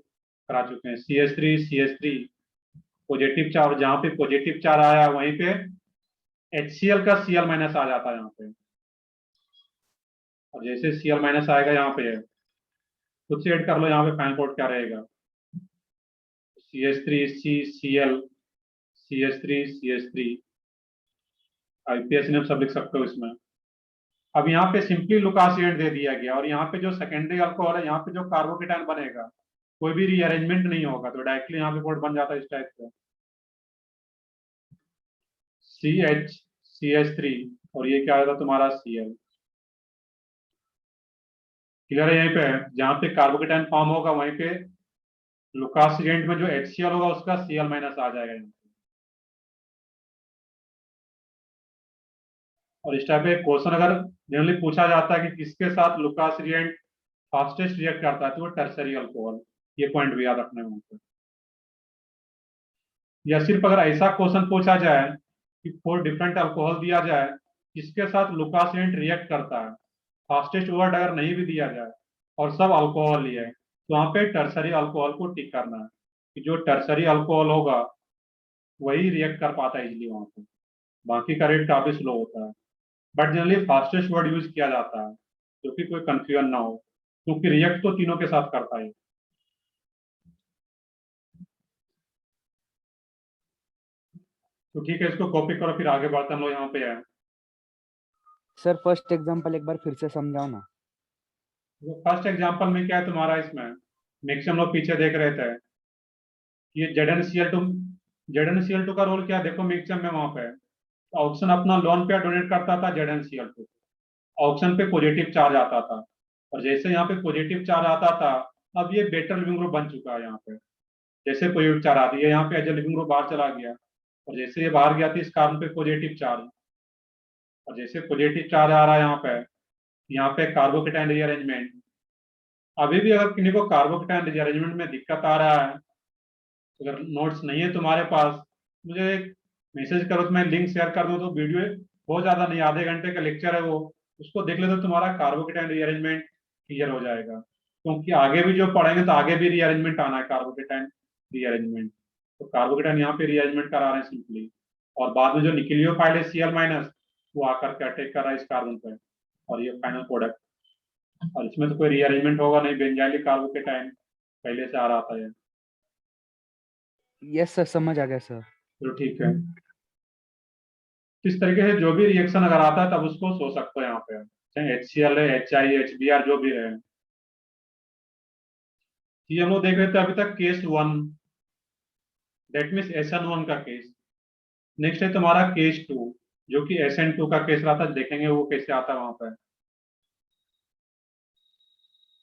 करा चुके हैं। CH3 पॉजिटिव चार्ज, जहां पे पॉजिटिव चार्ज आया वहीं पे HCl का Cl माइनस आ जाता है यहाँ पे, और जैसे Cl माइनस आएगा यहाँ पे खुद से ऐड कर लो, यहाँ पे फाइनल कोड क्या रहेगा, CH3CCl CH3 IPS ने सब लिख सकते हो इसमें। अब यहाँ पे सिंपली लुकासिएंट दे दिया गया, और यहाँ पे जो सेकेंडरी अल्कोहल है यहाँ पे जो कार्बोकेटाइन बनेगा कोई भी रीअरेंजमेंट नहीं होगा, तो डायरेक्टली यहाँ पे कोड बन जाता है इस टाइप से CH CH3, और ये क्या आएगा तुम्हारा Cl। क्लियर है? यहीं पे जहाँ पे कार्बोकेटाइन फॉर्म होगा वहीं पे लुकासिएंट में जो HCl होगा उसका Cl माइनस आ जाएगा यहाँ पे। और इस टाइप का क्वेश्चन अगर जनरली पूछा जाता है कि किसके साथ लुकासिएंट फास्टेस्ट रिएक्ट करता है तो वो टर्सरी अल्कोहल, ये पॉइंट भी याद रखना है वहां पे। या सिर्फ अगर ऐसा क्वेश्चन पूछा जाए कि 4 डिफरेंट अल्कोहल दिया जाए किसके साथ लुकासिएंट रिएक्ट करता है, फास्टेस्ट वर्ड अगर नहीं भी दिया जाए और सब अल्कोहल ही है, तो वहां पे टर्सरी अल्कोहल को टिक करना है कि जो टर्सरी अल्कोहल होगा वही रिएक्ट कर पाता है इजिली वहां पे, बाकी का रेट काफी स्लो होता है। But generally fastest word use किया जाता है क्योंकि कोई कंफ्यूजन ना हो, क्योंकि रिएक्ट तो तीनों के साथ करता है। तो ठीक है, इसको कॉपी करो, फिर आगे बढ़ते हम लोग यहाँ पे है।
सर फर्स्ट एग्जांपल एक बार फिर से समझाओ ना।
फर्स्ट एग्जांपल में क्या है तुम्हारा, इसमें नेक्स्ट हम लोग पीछे देख रहे थे, ये Z N C L two का रोल क्या है, देखो मिक्सचर में वहां पे ऑक्सीजन अपना लोन पेयर डोनेट करता था Z N C L two, oxygen पे पॉजिटिव चार्ज आता था, और जैसे यहाँ पे पॉजिटिव चार्ज आता था, अब ये बेटर लिविंग ग्रुप बन चुका है यहाँ पे। जैसे पॉजिटिव चार्ज आती है यहाँ पे एज लिविंग ग्रुप बाहर चला गया, और जैसे ये बाहर गया था इस कार्बन पे पॉजिटिव चार्ज, और जैसे पॉजिटिव चार्ज आ रहा है यहाँ पे कार्बोकेटाइन रीअरेंजमेंट। अभी भी अगर किसी को कार्बोकेटाइन रीअरेंजमेंट में दिक्कत आ रहा है, अगर नोट्स नहीं है तुम्हारे पास, मुझे मैसेज करो तो मैं लिंक शेयर कर दूँ, तो वीडियो बहुत ज्यादा नहीं, आधे घंटे का लेक्चर है वो, उसको देख ले तो तुम्हारा कार्बोकेटाइन रीअरेंजमेंट क्लियर हो जाएगा, क्योंकि आगे भी जो पढ़ेंगे तो आगे भी रीअरेंजमेंट आना है, कार्बोकेटाइन रीअरेंजमेंट। तो कार्बोकेटाइन यहाँ पे रीअरेंजमेंट करा रहे हैं सिंपली, और बाद में जो न्यूक्लियोफाइल है Cl- वो आकर के अटैक कर रहा है इस कार्बन पे, और ये फाइनल प्रोडक्ट, और इसमें तो कोई रीअरेंजमेंट होगा नहीं, बेंजाइलिक कार्बोकेटाइन पहले से आ रहा था ये।
यस सर, समझ आ गया सर।
तो ठीक है, इस तरीके से जो भी रिएक्शन अगर आता है तब उसको सोच सकते हो यहाँ पे, चाहे HCl है, HI HBr जो भी है। ये हम लोग देख रहे थे अभी तक केस 1, दैट मीन्स SN1 का केस। नेक्स्ट है तुम्हारा केस 2, जो कि SN2 का केस रहा था, देखेंगे वो कैसे आता है वहां पे।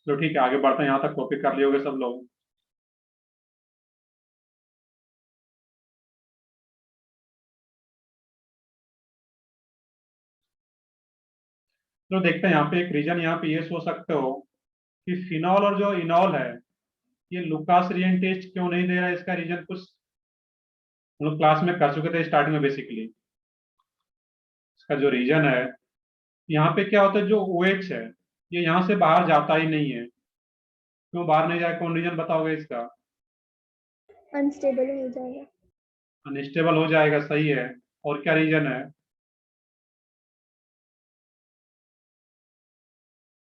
तो ठीक है, आगे बढ़ते हैं, यहाँ तक कॉपी कर लिए होगे सब लोग। तो देखते हैं यहाँ पे एक रीजन, यहाँ पे ये सोच सकते हो कि फिनॉल और जो इनॉल है, ये लुकास रिएन टेस्ट क्यों नहीं दे रहा है, इसका रीजन कुछ हम लोग क्लास में कर चुके थे स्टार्टिंग में बेसिकली। इसका जो रीजन है, यहाँ पे क्या होता है, जो OH है ये यहाँ से बाहर जाता ही नहीं है, क्यों बाहर नहीं जाए, कौन रीजन बताओगे इसका?
अनस्टेबल हो जाएगा।
अनस्टेबल हो जाएगा, सही है। और क्या रीजन है?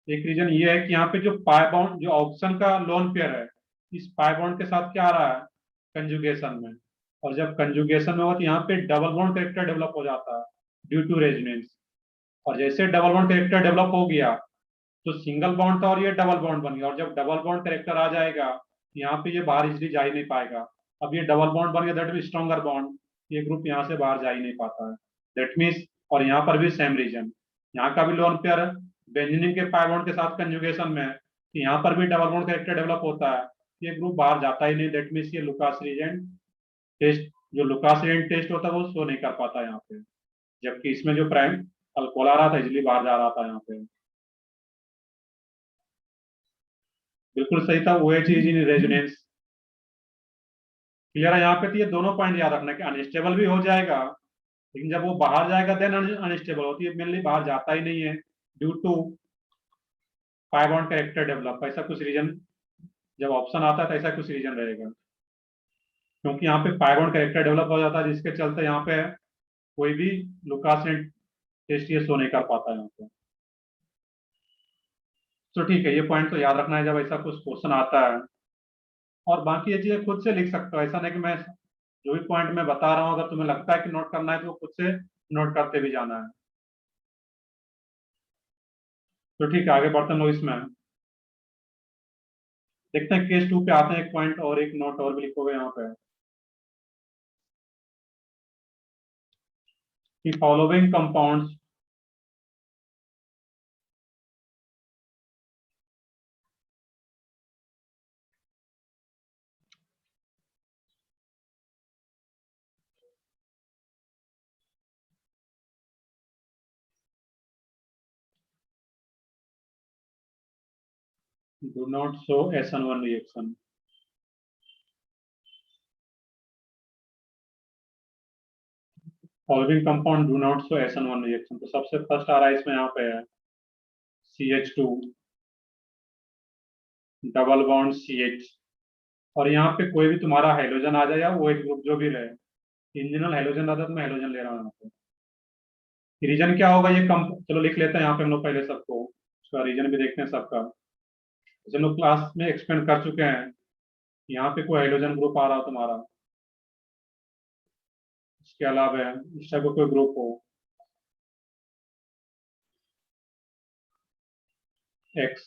एक रीजन ये है कि यहाँ पे जो पाई बॉन्ड, जो ऑक्सीजन का लोन पेयर है, इस पाई बॉन्ड के साथ क्या आ रहा है, कंजुगेशन में, और जब कंजुगेशन में हो तो यहाँ पे डबल बॉन्ड कैरेक्टर डेवलप हो जाता है ड्यू टू रेजोनेंस, और जैसे डबल बॉन्ड कैरेक्टर डेवलप हो गया तो सिंगल बॉन्ड था और ये डबल बॉन्ड बन गया, और जब डबल बॉन्ड कैरेक्टर आ जाएगा यहाँ पे ये बाहर इजिली जा ही नहीं पाएगा। अब ये डबल बॉन्ड बन गया, दैट मीन स्ट्रॉन्गर बॉन्ड, ये ग्रुप यहाँ से बाहर जा ही नहीं पाता है, दैट मीन्स। और यहाँ पर भी सेम रीजन, यहाँ का भी लोन पेयर बेंजीन के पाई बॉन्ड के साथ कंजुगेशन में है, तो यहाँ पर भी डबल बॉन्ड कैरेक्टर डेवलप होता है, ये ग्रुप बाहर जाता ही नहीं, दैट मीन्स ये लुकास रीजन टेस्ट, जो लुकास रीजन टेस्ट होता है वो शो नहीं कर पाता यहाँ पे, जबकि इसमें जो प्राइम अल्कोहल आ रहा था इजिली बाहर जा रहा था यहाँ पे। बिल्कुल सही था, वो चीज इन रेजोनेंस। क्लियर है यहाँ पे? तो ये दोनों पॉइंट याद रखना कि अनस्टेबल भी हो जाएगा, लेकिन जब वो बाहर जाएगा देन अनस्टेबल होती है, मेनली बाहर जाता ही नहीं है due to pi bond character develop, ऐसा कुछ रीजन, जब ऑप्शन आता है तो ऐसा कुछ रीजन रहेगा, क्योंकि यहाँ पे पाई बॉन्ड कैरेक्टर डेवलप हो जाता है, जिसके चलते यहाँ पे कोई भी लुकासेंट टेस्ट ये शो नहीं कर पाता है यहाँ पे। तो ठीक है, ये पॉइंट तो याद रखना है जब ऐसा कुछ क्वेश्चन आता है, और बाकी ये चीजें खुद से लिख सकते हो, ऐसा नहीं कि मैं जो भी पॉइंट मैं बता रहा हूँ अगर तुम्हें लगता है कि नोट करना है तो वो खुद से नोट करते भी जाना है। तो ठीक है, आगे बढ़ते हैं लोग इसमें, देखते हैं केस 2 पे आते हैं, एक पॉइंट और एक नोट और भी लिखोगे यहाँ पे कि following compounds do not show SN1 reaction। Following compound do not show SN1 reaction, तो सबसे फर्स्ट आ रहा है इसमें, यहाँ पे है CH2 डबल बॉन्ड CH, और यहाँ पे कोई भी तुम्हारा हाइड्रोजन आ जाए या वो एक ग्रुप जो भी रहे, इंजिनल हाइड्रोजन रहता है तो मैं हाइड्रोजन ले रहा हूँ यहाँ पे। रीजन क्या होगा ये कम, चलो लिख लेते हैं यहाँ पे हम लोग पहले सबको, उसका रीजन भी देखते हैं सबका, जैसे हम लोग क्लास में एक्सप्लेन कर चुके हैं। यहाँ पे कोई हाइड्रोजन ग्रुप आ रहा हो तुम्हारा, इसके अलावा इस टाइप का कोई ग्रुप हो X,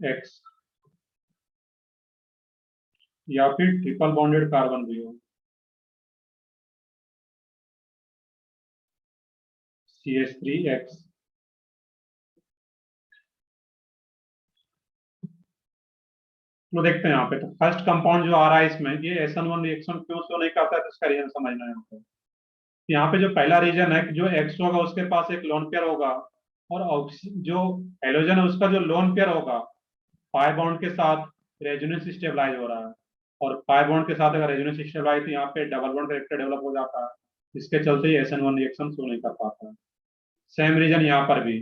एक्स, या फिर ट्रिपल बॉन्डेड कार्बन भी हो, CH3X। तो देखते हैं यहाँ पे, तो फर्स्ट कंपाउंड जो आ रहा है इसमें, ये SN1 रिएक्शन क्यों शो नहीं करता है, तो इसका रीजन समझना है यहाँ पे। यहाँ पे जो पहला रीजन है कि जो X होगा उसके पास एक लोन पेयर होगा, और जो हेलोजन है उसका जो लोन पेयर होगा पाई बॉन्ड के साथ रेजोनेंस स्टेबलाइज हो रहा है, और पाई बॉन्ड के साथ अगर रेजोनेंस स्टेबलाइज, तो यहाँ पे डबल बॉन्ड कैरेक्टर डेवलप हो जाता है, इसके चलते ही SN1 रिएक्शन शो नहीं कर पाता है। सेम रीजन यहाँ पर भी।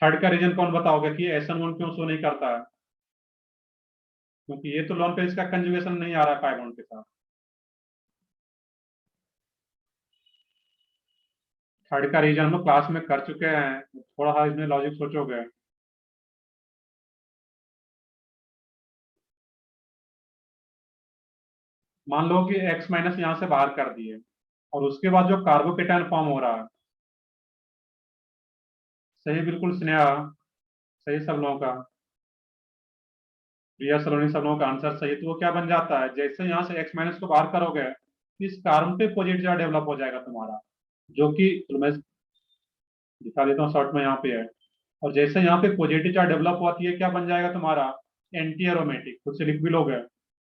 थर्ड का रीजन कौन बताओगे कि SN1 क्यों शो नहीं करता है? क्योंकि ये तो लोन पेयर इसका कंजुगेशन नहीं आ रहा है पाई बॉन्ड के साथ। थर्ड का रीजन हम लोग क्लास में कर चुके हैं, थोड़ा सा इसमें लॉजिक सोचोगे। मान लो कि X माइनस यहाँ से बाहर कर दिए, और उसके बाद जो कार्बोकेटायन फॉर्म हो रहा है, सही बिल्कुल स्नेहा, सही सब लोगों का, प्रिया सलोनी, सब लोगों का आंसर सही। तो वो क्या बन जाता है, जैसे यहाँ से X माइनस को बाहर करोगे, इस कार्बन पे पॉजिटिव चार्ज डेवलप हो जाएगा तुम्हारा, जो कि तो मैं दिखा देता हूँ शॉर्ट में, यहाँ पे है। और जैसे यहाँ पे पॉजिटिव चार्ज डेवलप होती है, क्या बन जाएगा तुम्हारा, एंटी एरोमेटिक, खुद से लिख भी लोगे।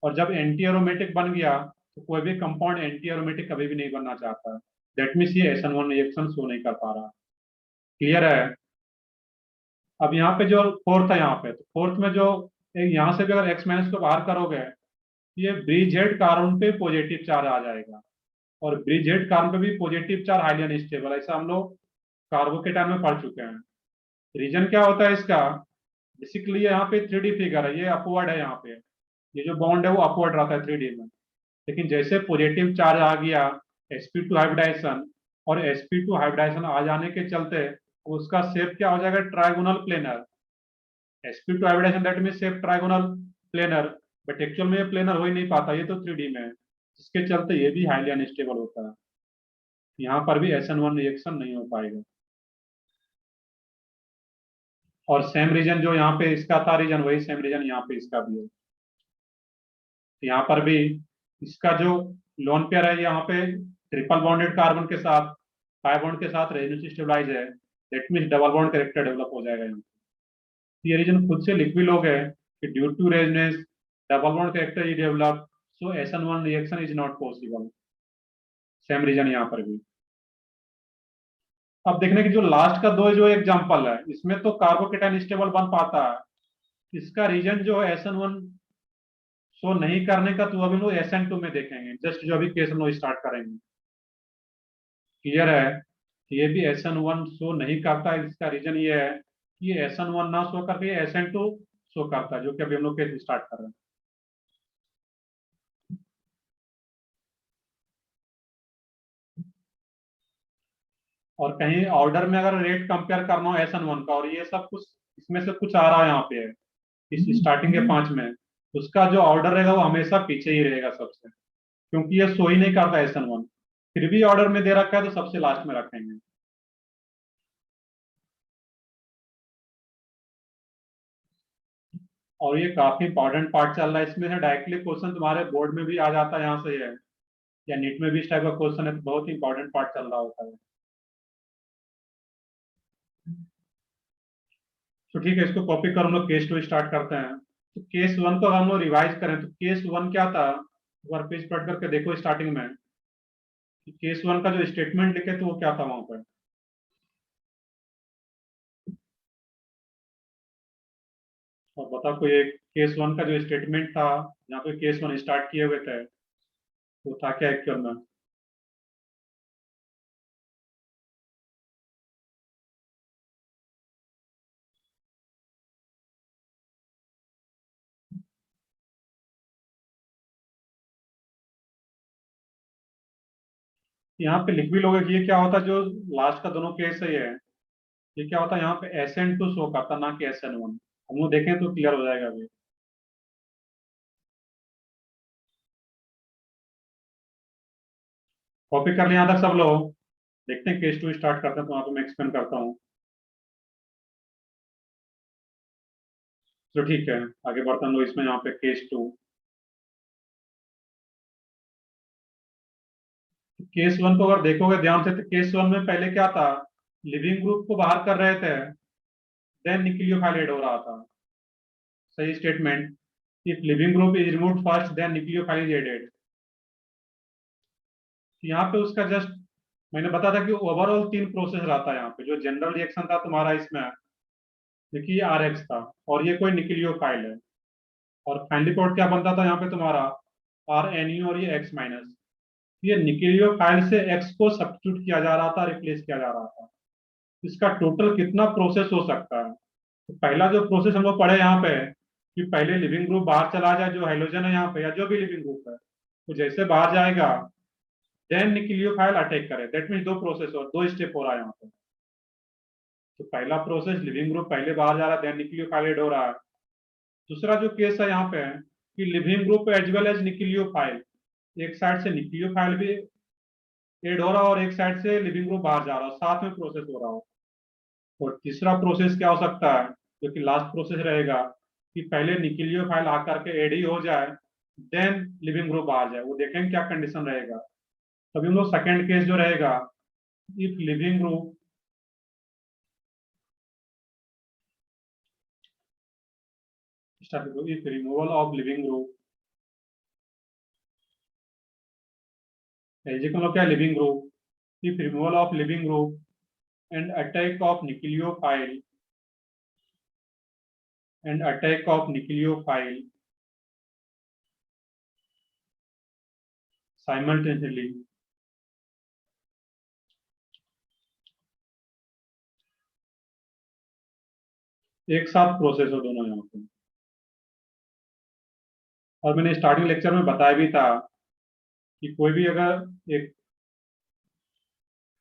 और जब एंटी एरोमेटिक बन गया, तो कोई भी कंपाउंड एंटी एरोमेटिक कभी भी नहीं बनना चाहता है। दैट मीन्स ये SN1 रिएक्शन शो नहीं कर पा रहा। क्लियर है? अब यहाँ पे जो फोर्थ है, यहाँ पे तो फोर्थ में जो यहाँ से भी अगर X माइनस को बाहर करोगे, ये ब्रिजहेड कार्बन पे पॉजिटिव चार्ज आ जाएगा, और ब्रिजहेड कार्बन पे भी पॉजिटिव चार्ज हाईली अनस्टेबल, ऐसा हम लोग कार्बोकेटाइन में पढ़ चुके हैं। रीजन क्या होता है इसका, बेसिकली यहाँ पे 3D फिगर है, ये अपवर्ड है, यहाँ पे ये जो बॉन्ड है वो अपवर्ड रहता है 3D में। लेकिन जैसे पॉजिटिव चार्ज आ गया, sp2 हाइब्रिडाइजेशन, और sp2 हाइब्रिडाइजेशन आ जाने के चलते उसका शेप क्या हो जाएगा, trigonal planar. sp2 hybridization that mean shape trigonal planar, but actual में ये प्लेनर हो ही नहीं पाता, ये तो 3D में है, जिसके चलते ये भी हाईली अनस्टेबल होता है। यहाँ पर भी SN1 रिएक्शन नहीं हो पाएगा। और सेम रीजन जो यहाँ पे इसका था रीजन, वही सेम रीजन यहाँ पे इसका भी है। यहाँ पर भी इसका जो लोन पेयर है, यहाँ पे ट्रिपल बॉन्डेड कार्बन के साथ पाई बॉन्ड के साथ रेजोनेंस स्टेबलाइज है, that means double bond character develop हो जाएगा यहाँ। ये रीजन खुद से लिख भी लोग है कि due to resonance double bond character is develop, so SN1 reaction is not possible. Same reason यहाँ पर भी। अब देखने की जो लास्ट का दो जो एग्जांपल है, इसमें तो कार्बोकेटाइन स्टेबल बन पाता है, इसका रीजन जो है SN1 शो नहीं करने का, तो अभी लोग SN2 में देखेंगे, जस्ट जो अभी केस हम लोग स्टार्ट करेंगे। क्लियर है? ये भी SN1 शो नहीं करता है, इसका रीजन ये है कि SN1 ना शो करके SN2 शो करता है, जो कि अभी हम लोग केस स्टार्ट कर रहे हैं। और कहीं ऑर्डर में अगर रेट कंपेयर करना हो SN1 का, और ये सब कुछ इसमें से कुछ आ रहा है यहाँ पे है, इस स्टार्टिंग के 5 में, उसका जो ऑर्डर रहेगा वो हमेशा पीछे ही रहेगा सबसे, क्योंकि ये शो ही नहीं करता SN1। फिर भी ऑर्डर में दे रखा है तो सबसे लास्ट में रखेंगे। और ये काफी इंपॉर्टेंट पार्ट चल रहा है, इसमें से डायरेक्टली क्वेश्चन तुम्हारे बोर्ड में भी आ जाता है, यहाँ से है, या नीट में भी इस टाइप का क्वेश्चन है, तो बहुत ही इंपॉर्टेंट पार्ट चल रहा होता है। तो ठीक है, इसको कॉपी कर हम लोग केस 2 स्टार्ट करते हैं। तो केस 1 को हम लोग रिवाइज करें, तो केस 1 क्या था, एक बार पेज पढ़ करके देखो स्टार्टिंग में, कि केस 1 का जो स्टेटमेंट लिखे थे वो क्या था वहां पर। और बताओ कोई एक केस 1 का जो स्टेटमेंट था, जहाँ पे केस 1 स्टार्ट किए हुए थे, वो था क्या एक्चुअल में। यहाँ पे लिख भी लोगे कि ये क्या होता है, जो लास्ट का दोनों केस है ये क्या होता है, यहाँ पे SN2 शो करता, ना कि SN1। हम लोग देखें तो क्लियर हो जाएगा अभी। कॉपी कर लिया यहाँ तक सब लोग? देखते हैं केस 2 स्टार्ट करते हैं, तो वहां पे मैं एक्सप्लेन करता हूँ। तो ठीक है, आगे बढ़ते हैं हम लोग इसमें। यहाँ पे केस 2, केस 1 को अगर देखोगे ध्यान से, तो केस 1 में पहले क्या था, लिविंग ग्रुप को बाहर कर रहे थे, देन न्यूक्लियोफाइल ऐड हो रहा था। सही statement. If leaving group is removed first then nucleophile is added. यहाँ पे उसका जस्ट मैंने बताया था कि ओवरऑल 3 प्रोसेस रहता है यहाँ पे। जो जनरल रिएक्शन था तुम्हारा इसमें, देखिए आर एक्स था, और ये कोई न्यूक्लियोफाइल है, और फाइनली प्रोडक्ट क्या बनता था यहाँ पे तुम्हारा, आर एन यू, और ये एक्स माइनस। ये न्यूक्लियोफाइल से एक्स को सब्स्टिट्यूट किया जा रहा था, रिप्लेस किया जा रहा था। इसका टोटल कितना प्रोसेस हो सकता है? तो पहला जो प्रोसेस हम लोग पढ़े यहाँ पे, कि पहले लिविंग ग्रुप बाहर चला जाए, जो हाइड्रोजन है यहाँ पे या जो भी लिविंग ग्रुप है, तो जैसे बाहर जाएगा देन न्यूक्लियोफाइल अटैक करे। दैट मीन 2 प्रोसेस और 2 स्टेप हो रहा है यहाँ पे। तो पहला प्रोसेस, लिविंग ग्रुप पहले बाहर जा रहा है, देन न्यूक्लियोफाइल ऐड हो रहा है। दूसरा जो केस है यहाँ पे कि leaving group as well as nucleophile, एक साइड से न्यूक्लियोफाइल भी ऐड हो रहा है और एक साइड से लिविंग ग्रुप बाहर जा रहा है, साथ में प्रोसेस हो रहा हो। और तीसरा प्रोसेस क्या हो सकता है, जो कि लास्ट प्रोसेस रहेगा, कि पहले न्यूक्लियोफाइल आकर के एड ही हो जाए, देन लिविंग ग्रुप बाहर जाए। वो देखेंगे क्या कंडीशन रहेगा। तभी हम लोग सेकेंड केस जो रहेगा, if leaving group if removal of living group, मतलब क्या leaving group, if removal of living group and attack of nucleophile simultaneously, एक साथ प्रोसेस हो दोनों यहाँ पे। और मैंने स्टार्टिंग लेक्चर में बताया भी था कि कोई भी अगर एक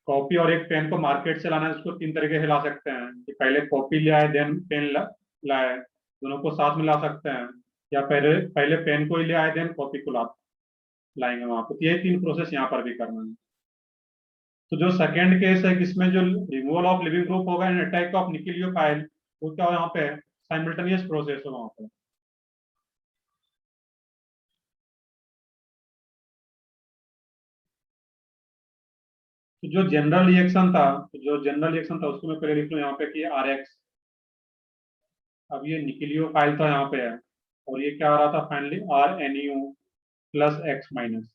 कॉपी और एक पेन को मार्केट से लाना है, उसको 3 तरीके से ला सकते हैं, कि पहले कॉपी ले आए देन पेन लाए, दोनों को साथ में ला सकते हैं, या पहले पहले पेन को ही ले आए देन कॉपी को लाएंगे वहां पर। ये 3 प्रोसेस यहाँ पर भी करना है। तो जो सेकेंड केस है, किसमें जो रिमूवल ऑफ लिविंग ग्रुप होगा एंड अटैक ऑफ न्यूक्लियोफाइल, वो क्या हो यहाँ पे साइमल्टेनियस प्रोसेस हो वहां पे। तो जो जनरल रिएक्शन था उसको मैं पहले लिख लूँ यहाँ पे कि आर एक्स। अब ये न्यूक्लियोफाइल था यहाँ पे है, और ये क्या आ रहा था finally, R N U plus X minus.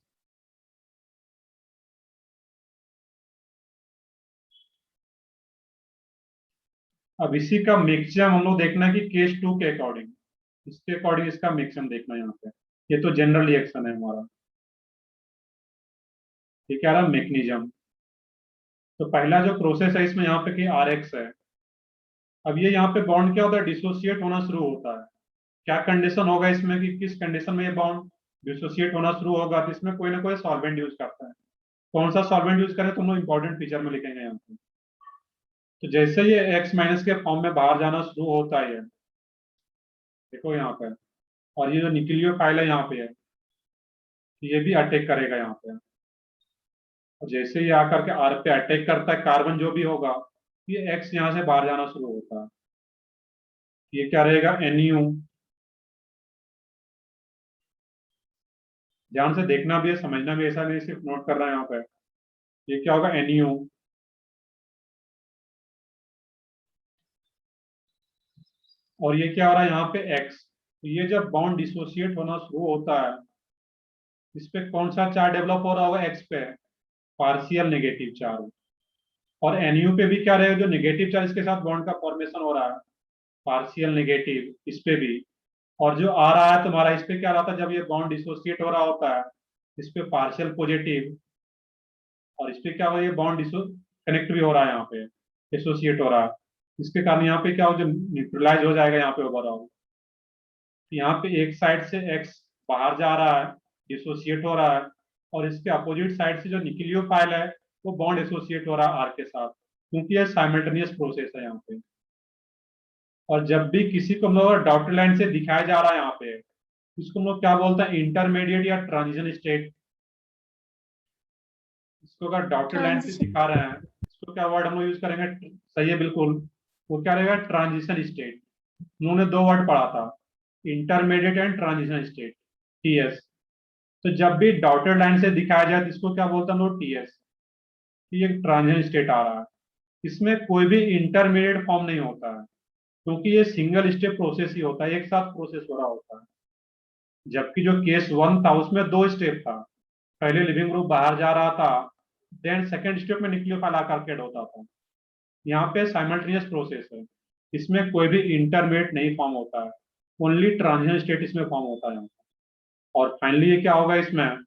अब इसी का मैक्सिमम हम लोग देखना है कि केस 2 के अकॉर्डिंग, इसके अकॉर्डिंग इसका मैक्सिमम देखना है यहाँ पे। ये तो जनरल रिएक्शन है हमारा। ये क्या रहा, मैकेनिज्म। तो पहला जो प्रोसेस है इसमें यहाँ पे कि आर एक्स है। अब ये यहाँ पे बॉन्ड क्या होता है, डिसोसिएट होना शुरू होता है। क्या कंडीशन होगा इसमें, कि किस कंडीशन में ये बॉन्ड डिसोसिएट होना शुरू होगा, तो इसमें कोई ना कोई सॉल्वेंट यूज करता है। कौन सा सॉल्वेंट यूज करें तो हम लोग इंपॉर्टेंट फीचर में लिखेंगे यहाँ पे। तो जैसे ये एक्स माइनस के फॉर्म में बाहर जाना शुरू होता है, देखो यहाँ पे, और ये जो न्यूक्लियोफाइल है यहाँ पे है, ये भी अटैक करेगा यहाँ पे। और जैसे ये आकर के आर पे अटैक करता है, कार्बन जो भी होगा, ये एक्स यहाँ से बाहर जाना शुरू होता है। ये क्या रहेगा, एनयू। ध्यान से देखना भी है, समझना भी, ऐसा नहीं सिर्फ नोट कर रहा है यहाँ पे। ये क्या होगा, एनयू। और ये क्या हो रहा है यहाँ पे, एक्स। तो ये जब बॉन्ड डिसोसिएट होना शुरू होता है, इस पे कौन सा चार्ज डेवलप हो रहा होगा, एक्स पे पार्शियल नेगेटिव चार्ज। और एनयू पे भी क्या रहेगा, जो नेगेटिव चार्ज के साथ बॉन्ड का फॉर्मेशन हो रहा है, पार्शियल नेगेटिव इस पे भी। और जो आ रहा है तुम्हारा, इस पे क्या रहा था, जब ये बॉन्ड डिसोसिएट हो रहा होता है, इस पे पार्शियल पॉजिटिव, और इस पे क्या हो, ये बॉन्ड कनेक्ट भी हो रहा है यहाँ पे, एसोसिएट हो रहा है। इसके कारण यहाँ पे क्या हो, जो न्यूट्रलाइज हो जाएगा यहाँ पे ओवरऑल। यहाँ पे एक साइड से एक्स बाहर जा रहा है, डिसोसिएट हो रहा है, और इसके अपोजिट साइड से जो न्यूक्लियोफाइल है, वो बॉन्ड एसोसिएट हो रहा है आर के साथ, क्योंकि ये साइमल्टेनियस प्रोसेस है यहाँ पे। और जब भी किसी को हम लोग डॉटेड लाइन से दिखाया जा रहा है यहाँ पे, इसको हम लोग क्या बोलते हैं, इंटरमीडिएट या ट्रांजिशन स्टेट। इसको अगर डॉटेड लाइन से
ट्रांजिशन।
दिखा रहे हैं, इसको क्या वर्ड हम लोग यूज करेंगे, सही है बिल्कुल, वो क्या रहेगा, ट्रांजिशन स्टेट। उन्होंने दो वर्ड पढ़ा था, intermediate and transition state, TS. तो जब भी डॉटेड लाइन से दिखाया जाए तो इसको क्या बोलता है हम लोग, टीएस, कि ये ट्रांजिशन स्टेट आ रहा है। इसमें कोई भी इंटरमीडिएट फॉर्म नहीं होता है, क्योंकि ये सिंगल स्टेप प्रोसेस ही होता है, एक साथ प्रोसेस हो रहा होता है। जबकि जो केस 1 था उसमें दो स्टेप था, पहले लिविंग ग्रुप बाहर जा रहा था, देन सेकेंड स्टेप में न्यूक्लियोफाइल आकर के ऐड होता था। यहाँ पे साइमल्टेनियस प्रोसेस है, इसमें कोई भी इंटरमीडिएट नहीं फॉर्म होता है, ओनली ट्रांजिशन स्टेट इसमें फॉर्म होता है यहाँ पे। और फाइनली ये क्या होगा इसमें,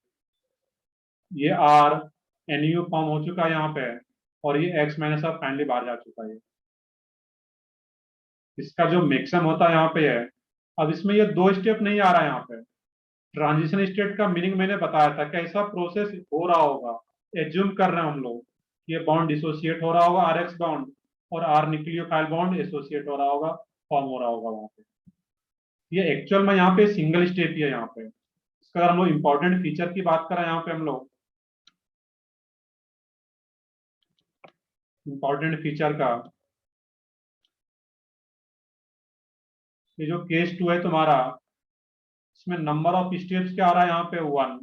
ये आर एन यू फॉर्म हो चुका है यहाँ पे, और ये एक्स माइनस अब फाइनली बाहर जा चुका है। इसका जो मैक्सिमम होता है यहाँ पे है। अब इसमें ये दो स्टेप नहीं आ रहा है यहाँ पे। ट्रांजिशन स्टेट का मीनिंग मैंने बताया था, कैसा प्रोसेस हो रहा होगा, एज्यूम कर रहे हैं हम लोग, ये बॉन्ड डिसोसिएट हो रहा होगा, आर एक्स बॉन्ड, और आर न्यूक्लियोफाइल बॉन्ड एसोसिएट हो रहा होगा, फॉर्म हो रहा होगा वहां पे। ये एक्चुअल में यहाँ पे सिंगल स्टेप ही है यहाँ पे। इसका अगर हम लोग इंपॉर्टेंट फीचर की बात करें यहाँ पे हम लोग, इंपॉर्टेंट फीचर का, ये जो केस 2 है तुम्हारा, इसमें नंबर ऑफ स्टेप्स क्या आ रहा है यहाँ पे, 1,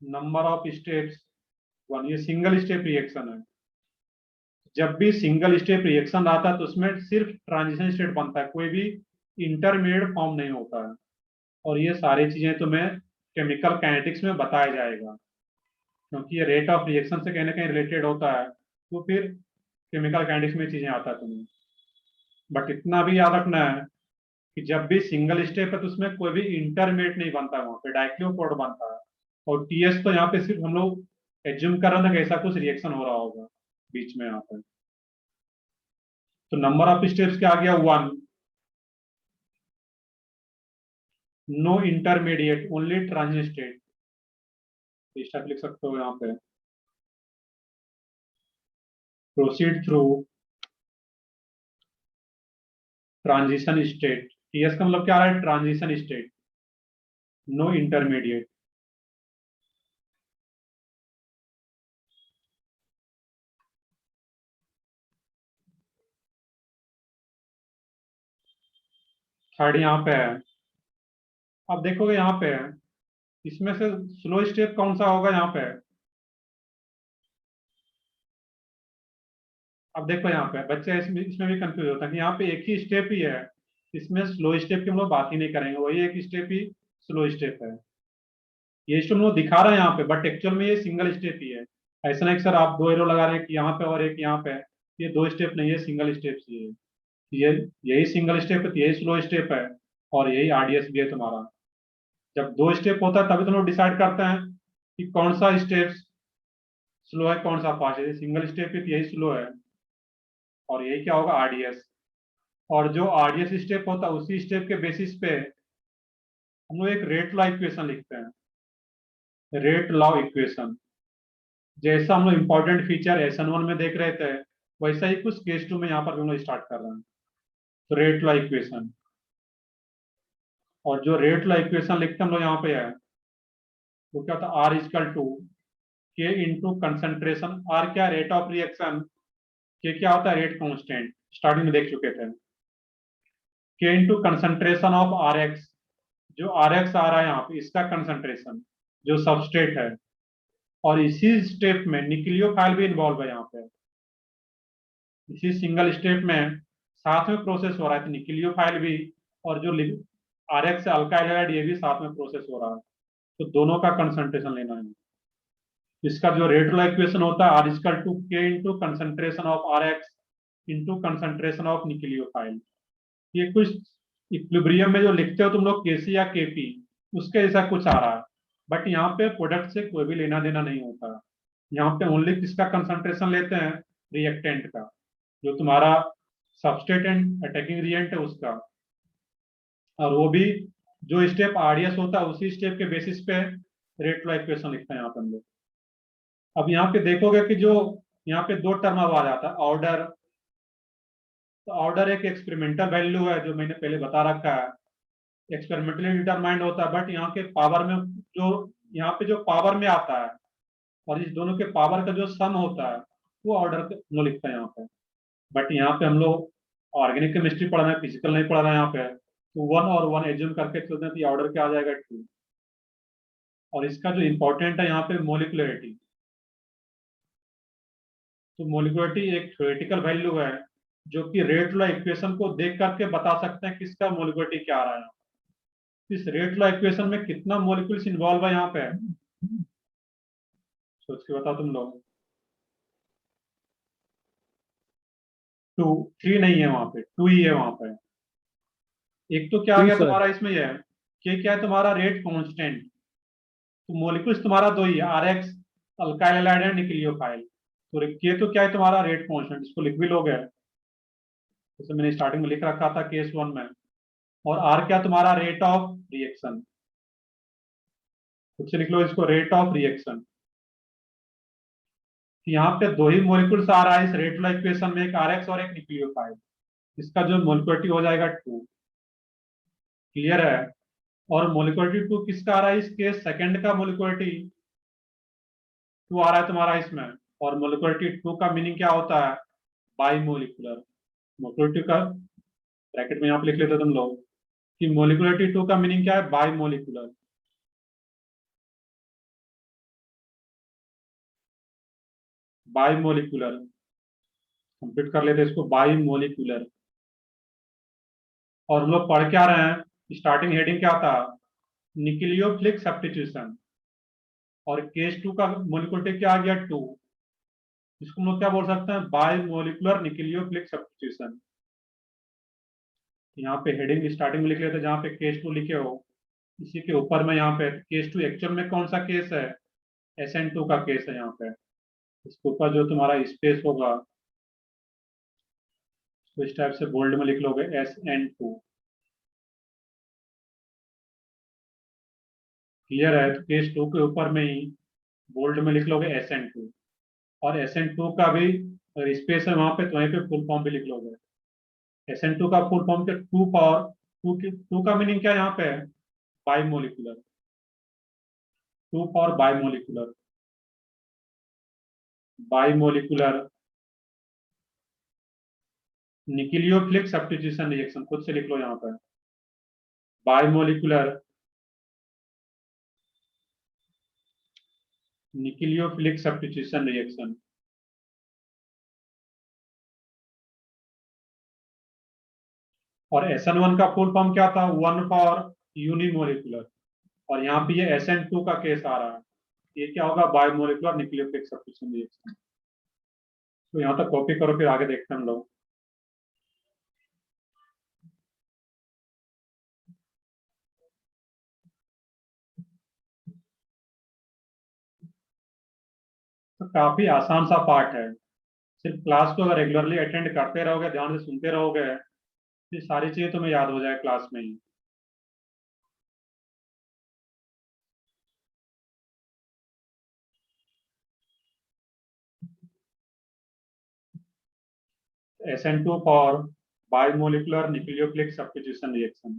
नंबर ऑफ स्टेप्स 1, ये सिंगल स्टेप रिएक्शन है। जब भी सिंगल स्टेप रिएक्शन आता है तो उसमें सिर्फ ट्रांजिशन स्टेट बनता है, कोई भी इंटरमीडिएट फॉर्म नहीं होता है। और ये सारी चीजें तुम्हें केमिकल काइनेटिक्स में बताया जाएगा, क्योंकि ये रेट ऑफ रिएक्शन से कहीं ना कहीं रिलेटेड होता है, तो फिर केमिकल काइनेटिक्स में चीजें आता है तुम्हें। बट इतना भी याद रखना है कि जब भी सिंगल स्टेप है तो उसमें कोई भी इंटरमीडिएट नहीं बनता है, वहां पे डाइक्लोपोड बनता है। और टीएस तो यहाँ पे सिर्फ हम लोग एज्यूम कर रहे थे कि ऐसा कुछ रिएक्शन हो रहा होगा बीच में यहाँ पे। तो नंबर ऑफ स्टेप्स क्या आ गया, 1, no intermediate only transition state, step लिख सकते हो यहाँ पे, proceed through transition state. TS का मतलब क्या आ रहा है, transition state, no intermediate. Third यहाँ पे है, अब देखोगे यहाँ पे है, इसमें से स्लो स्टेप कौन सा होगा यहाँ पे। अब देखो यहाँ पे बच्चे इसमें भी कंफ्यूज होता है कि यहाँ पे एक ही स्टेप ही है, इसमें स्लो स्टेप की हम लोग बात ही नहीं करेंगे, वही एक स्टेप ही स्लो स्टेप है। ये स्टेप हम लोग दिखा रहे हैं यहाँ पे, बट एक्चुअल में ये सिंगल स्टेप ही है। ऐसा नहीं कि सर आप दो एरो लगा रहे हैं कि यहाँ पे और एक यहाँ पे, ये दो स्टेप नहीं है, सिंगल स्टेप ही है। ये यही सिंगल स्टेप है तो यही स्लो स्टेप है, और यही आरडीएस भी है तुम्हारा। जब दो स्टेप होता है तभी तुम लोग डिसाइड करते हैं कि कौन सा स्टेप स्लो है कौन सा फास्ट है। सिंगल स्टेप है तो यही स्लो है, और यही क्या होगा, आरडीएस। और जो आरडीएस स्टेप होता है उसी स्टेप के बेसिस पे हम लोग एक रेट लॉ इक्वेशन लिखते हैं, रेट लॉ इक्वेशन। जैसा हम लोग इंपॉर्टेंट फीचर SN1 में देख रहे थे, वैसा ही कुछ केस 2 में यहाँ पर भी हम लोग स्टार्ट कर रहे हैं। तो रेट लॉ इक्वेशन, और जो रेट लॉ इक्वेशन लिखते हैं हम लोग यहाँ पे है, वो क्या होता है, R equal to K into concentration. Are क्या, रेट ऑफ रिएक्शन, के क्या होता है, रेट कांस्टेंट, स्टार्टिंग में देख चुके थे। K into concentration of R X, जो आर एक्स आ रहा है यहाँ पे इसका कंसेंट्रेशन, जो सबस्ट्रेट है। और इसी स्टेप में न्यूक्लियोफाइल भी इन्वॉल्व है यहाँ पे, इसी सिंगल स्टेप में साथ में प्रोसेस हो रहा है, तो न्यूक्लियोफाइल भी और जो आर एक्स अल्काइल हाइड्राइड ये भी साथ में प्रोसेस हो रहा है, तो दोनों का कंसेंट्रेशन लेना है। इसका जो रेट लॉ इक्वेशन होता है, R equal to K into concentration of R X into concentration of nucleophile. ये कुछ इक्विलिब्रियम में जो लिखते हो तुम लोग केसी या केपी, उसके जैसा कुछ आ रहा है। बट यहाँ पे प्रोडक्ट से कोई भी लेना देना नहीं होता, यहाँ पे ओनली किसका कंसंट्रेशन लेते हैं, रिएक्टेंट का, जो तुम्हारा सबस्ट्रेट एंड अटैकिंग रिएक्टेंट है उसका। और वो भी जो स्टेप आरडीएस होता है उसी स्टेप के बेसिस पे रेट लॉ इक्वेशन लिखते हैं यहाँ पे हम लोग। अब यहाँ पे देखोगे कि जो यहाँ पे दो टर्म अब आ जाता है, ऑर्डर। तो ऑर्डर एक एक्सपेरिमेंटल वैल्यू है जो मैंने पहले बता रखा है, एक्सपेरिमेंटली डिटरमाइंड होता है, बट यहाँ के पावर में जो यहाँ पे जो पावर में आता है और इस दोनों के पावर का जो सम होता है वो ऑर्डर हम लोग लिखते हैं यहाँ पे। बट यहाँ पे हम लोग ऑर्गेनिक केमिस्ट्री पढ़ना है, फिजिकल नहीं पढ़ना है यहाँ पे, तो 1 और 1 एज्यूम करके चलते हैं, तो ये ऑर्डर क्या आ जाएगा 2। और इसका जो इंपॉर्टेंट है यहाँ पे मोलिकुलरिटी, तो मोलिकुलरिटी एक थ्योरेटिकल वैल्यू है जो कि रेट लॉ इक्वेशन को देख करके बता सकते हैं किसका मोलिकुलरिटी क्या आ रहा है। इस रेट लॉ इक्वेशन में कितना मोलिकुल्स इन्वॉल्व है यहाँ पे, सोच के बताओ तुम लोग। 2, 3 नहीं है वहां पे, 2 ही है वहां पे। एक तो क्या आ
टू
गया
सर।
तुम्हारा इसमें, यह कि क्या है तुम्हारा रेट कांस्टेंट, तो मोलिकुल्स तुम्हारा दो ही है, RX अल्काइल हैलाइड एंड निक्लियोफाइल। तो के तो क्या है तुम्हारा रेट कांस्टेंट, इसको लिख भी लोगे, जैसे मैंने स्टार्टिंग में लिख रखा था केस 1 में। और आर क्या तुम्हारा रेट ऑफ रिएक्शन, खुद से लिख लो इसको, रेट ऑफ रिएक्शन। यहाँ पे दो ही मोलिकुल्स आ रहा है इस रेट लॉ इक्वेशन में, एक RX और एक निक्लियोफाइल। इसका जो मोलिकुलरिटी हो जाएगा 2। क्लियर है। और मोलिकुलरिटी 2 किसका आ रहा है, इसके सेकंड का मोलिकुलरिटी 2 आ रहा है तुम्हारा इसमें। और मोलिकुलरिटी 2 का मीनिंग क्या होता है, बाई मोलिकुलर। मोलिकुलरिटी का ब्रैकेट में यहाँ पे लिख लेते तुम लोग कि मोलिकुलरिटी 2 का मीनिंग क्या है, bimolecular. By molecular complete कर लेते इसको, बाई मोलिकुलर। और हम लोग पढ़ क्या रहे हैं, स्टार्टिंग हेडिंग क्या था, निक्लियोफिलिक सब्स्टिट्यूशन। और केस 2 का मोलिकुलरिटी क्या आ गया 2, इसको हम लोग क्या बोल सकते हैं, बाई मोलिकुलर निक्लियोफिलिक सब्स्टिट्यूशन। यहाँ पे हेडिंग स्टार्टिंग में लिख लेते, जहाँ पे केस 2 लिखे हो इसी के ऊपर में यहाँ पे केस 2 एक्चुअल में कौन सा केस है, SN2 का केस है यहाँ पे। इसके ऊपर जो तुम्हारा स्पेस होगा तो इस टाइप से बोल्ड में लिख लोगे SN2। क्लियर है, तो केस 2 के ऊपर में ही बोल्ड में लिख लोगे SN2। और SN2 का भी स्पेस है वहां पे, तो वहीं पे फुल फॉर्म भी लिख लोगे। SN2 का फुल फॉर्म क्या, 2 पावर 2 की 2 का मीनिंग क्या यहाँ पे है, bimolecular. 2 power bimolecular, bimolecular nucleophilic substitution reaction, खुद से लिख लो यहाँ पर, bimolecular nucleophilic substitution reaction. और SN1 का फुल फॉर्म क्या था, 1 फॉर यूनिमोलिकुलर। और यहाँ पे ये SN2 का केस आ रहा है, ये क्या होगा, by molecular nucleophilic substitution reaction. तो यहाँ तक कॉपी करो, फिर आगे देखते हैं हम लोग। तो काफी आसान सा पार्ट है, सिर्फ क्लास को अगर रेगुलरली अटेंड करते रहोगे, ध्यान से सुनते रहोगे, ये सारी चीजें तुम्हें याद हो जाए क्लास में ही। SN2 for bimolecular nucleophilic substitution reaction.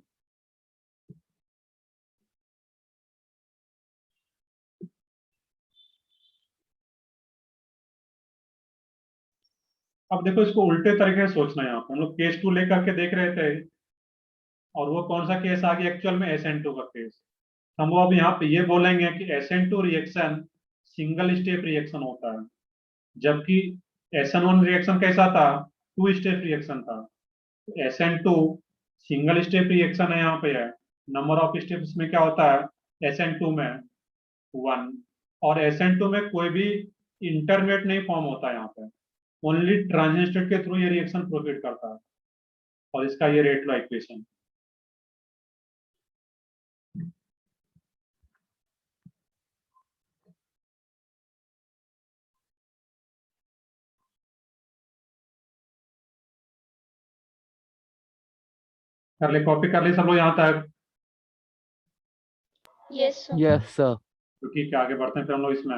अब देखो इसको उल्टे तरीके से सोचना है, यहाँ पे हम लोग केस 2 लेकर के देख रहे थे, और वो कौन सा केस आ गया एक्चुअल में, SN2 का केस। हम वो अब यहाँ पे ये बोलेंगे कि SN2 reaction single step reaction होता है, जबकि SN1 रिएक्शन कैसा था, 2 स्टेप रिएक्शन था। SN2 सिंगल स्टेप रिएक्शन है, यहाँ पे है, नंबर ऑफ स्टेप्स में क्या होता है SN2 में 1। और SN2 में कोई भी इंटरमीडिएट नहीं फॉर्म होता है यहाँ पे, ओनली ट्रांजिशन स्टेट के थ्रू ये रिएक्शन प्रोसीड करता है। और इसका ये रेट लॉ इक्वेशन। कर ले, कॉपी कर ली सब लोग यहाँ तक,
यस सर।
Yes sir.
तो ठीक है आगे बढ़ते हैं फिर हम लोग इसमें।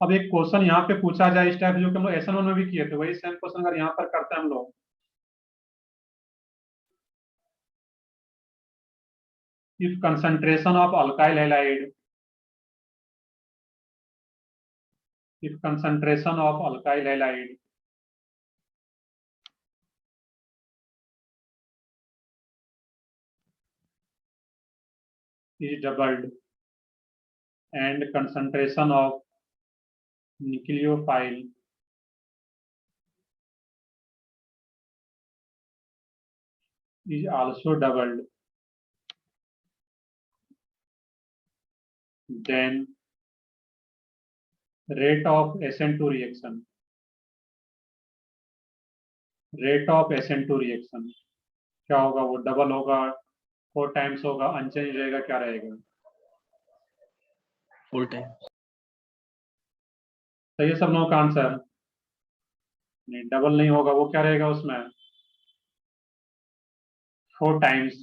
अब एक क्वेश्चन यहाँ पे पूछा जाए इस टाइप, जो कि हम लोग SN1 में भी किए थे, वही सेम क्वेश्चन अगर यहाँ पर करते हैं हम लोग। If concentration of alkyl halide, if concentration of alkyl halide is doubled and concentration of nucleophile is also doubled, then rate of SN2 reaction क्या होगा? वो डबल होगा, 4 टाइम्स होगा, अनचेंज रहेगा, क्या रहेगा?
4 टाइम।
सही है सब लोगों का आंसर? नहीं, डबल नहीं होगा, वो क्या रहेगा उसमें? 4 टाइम्स।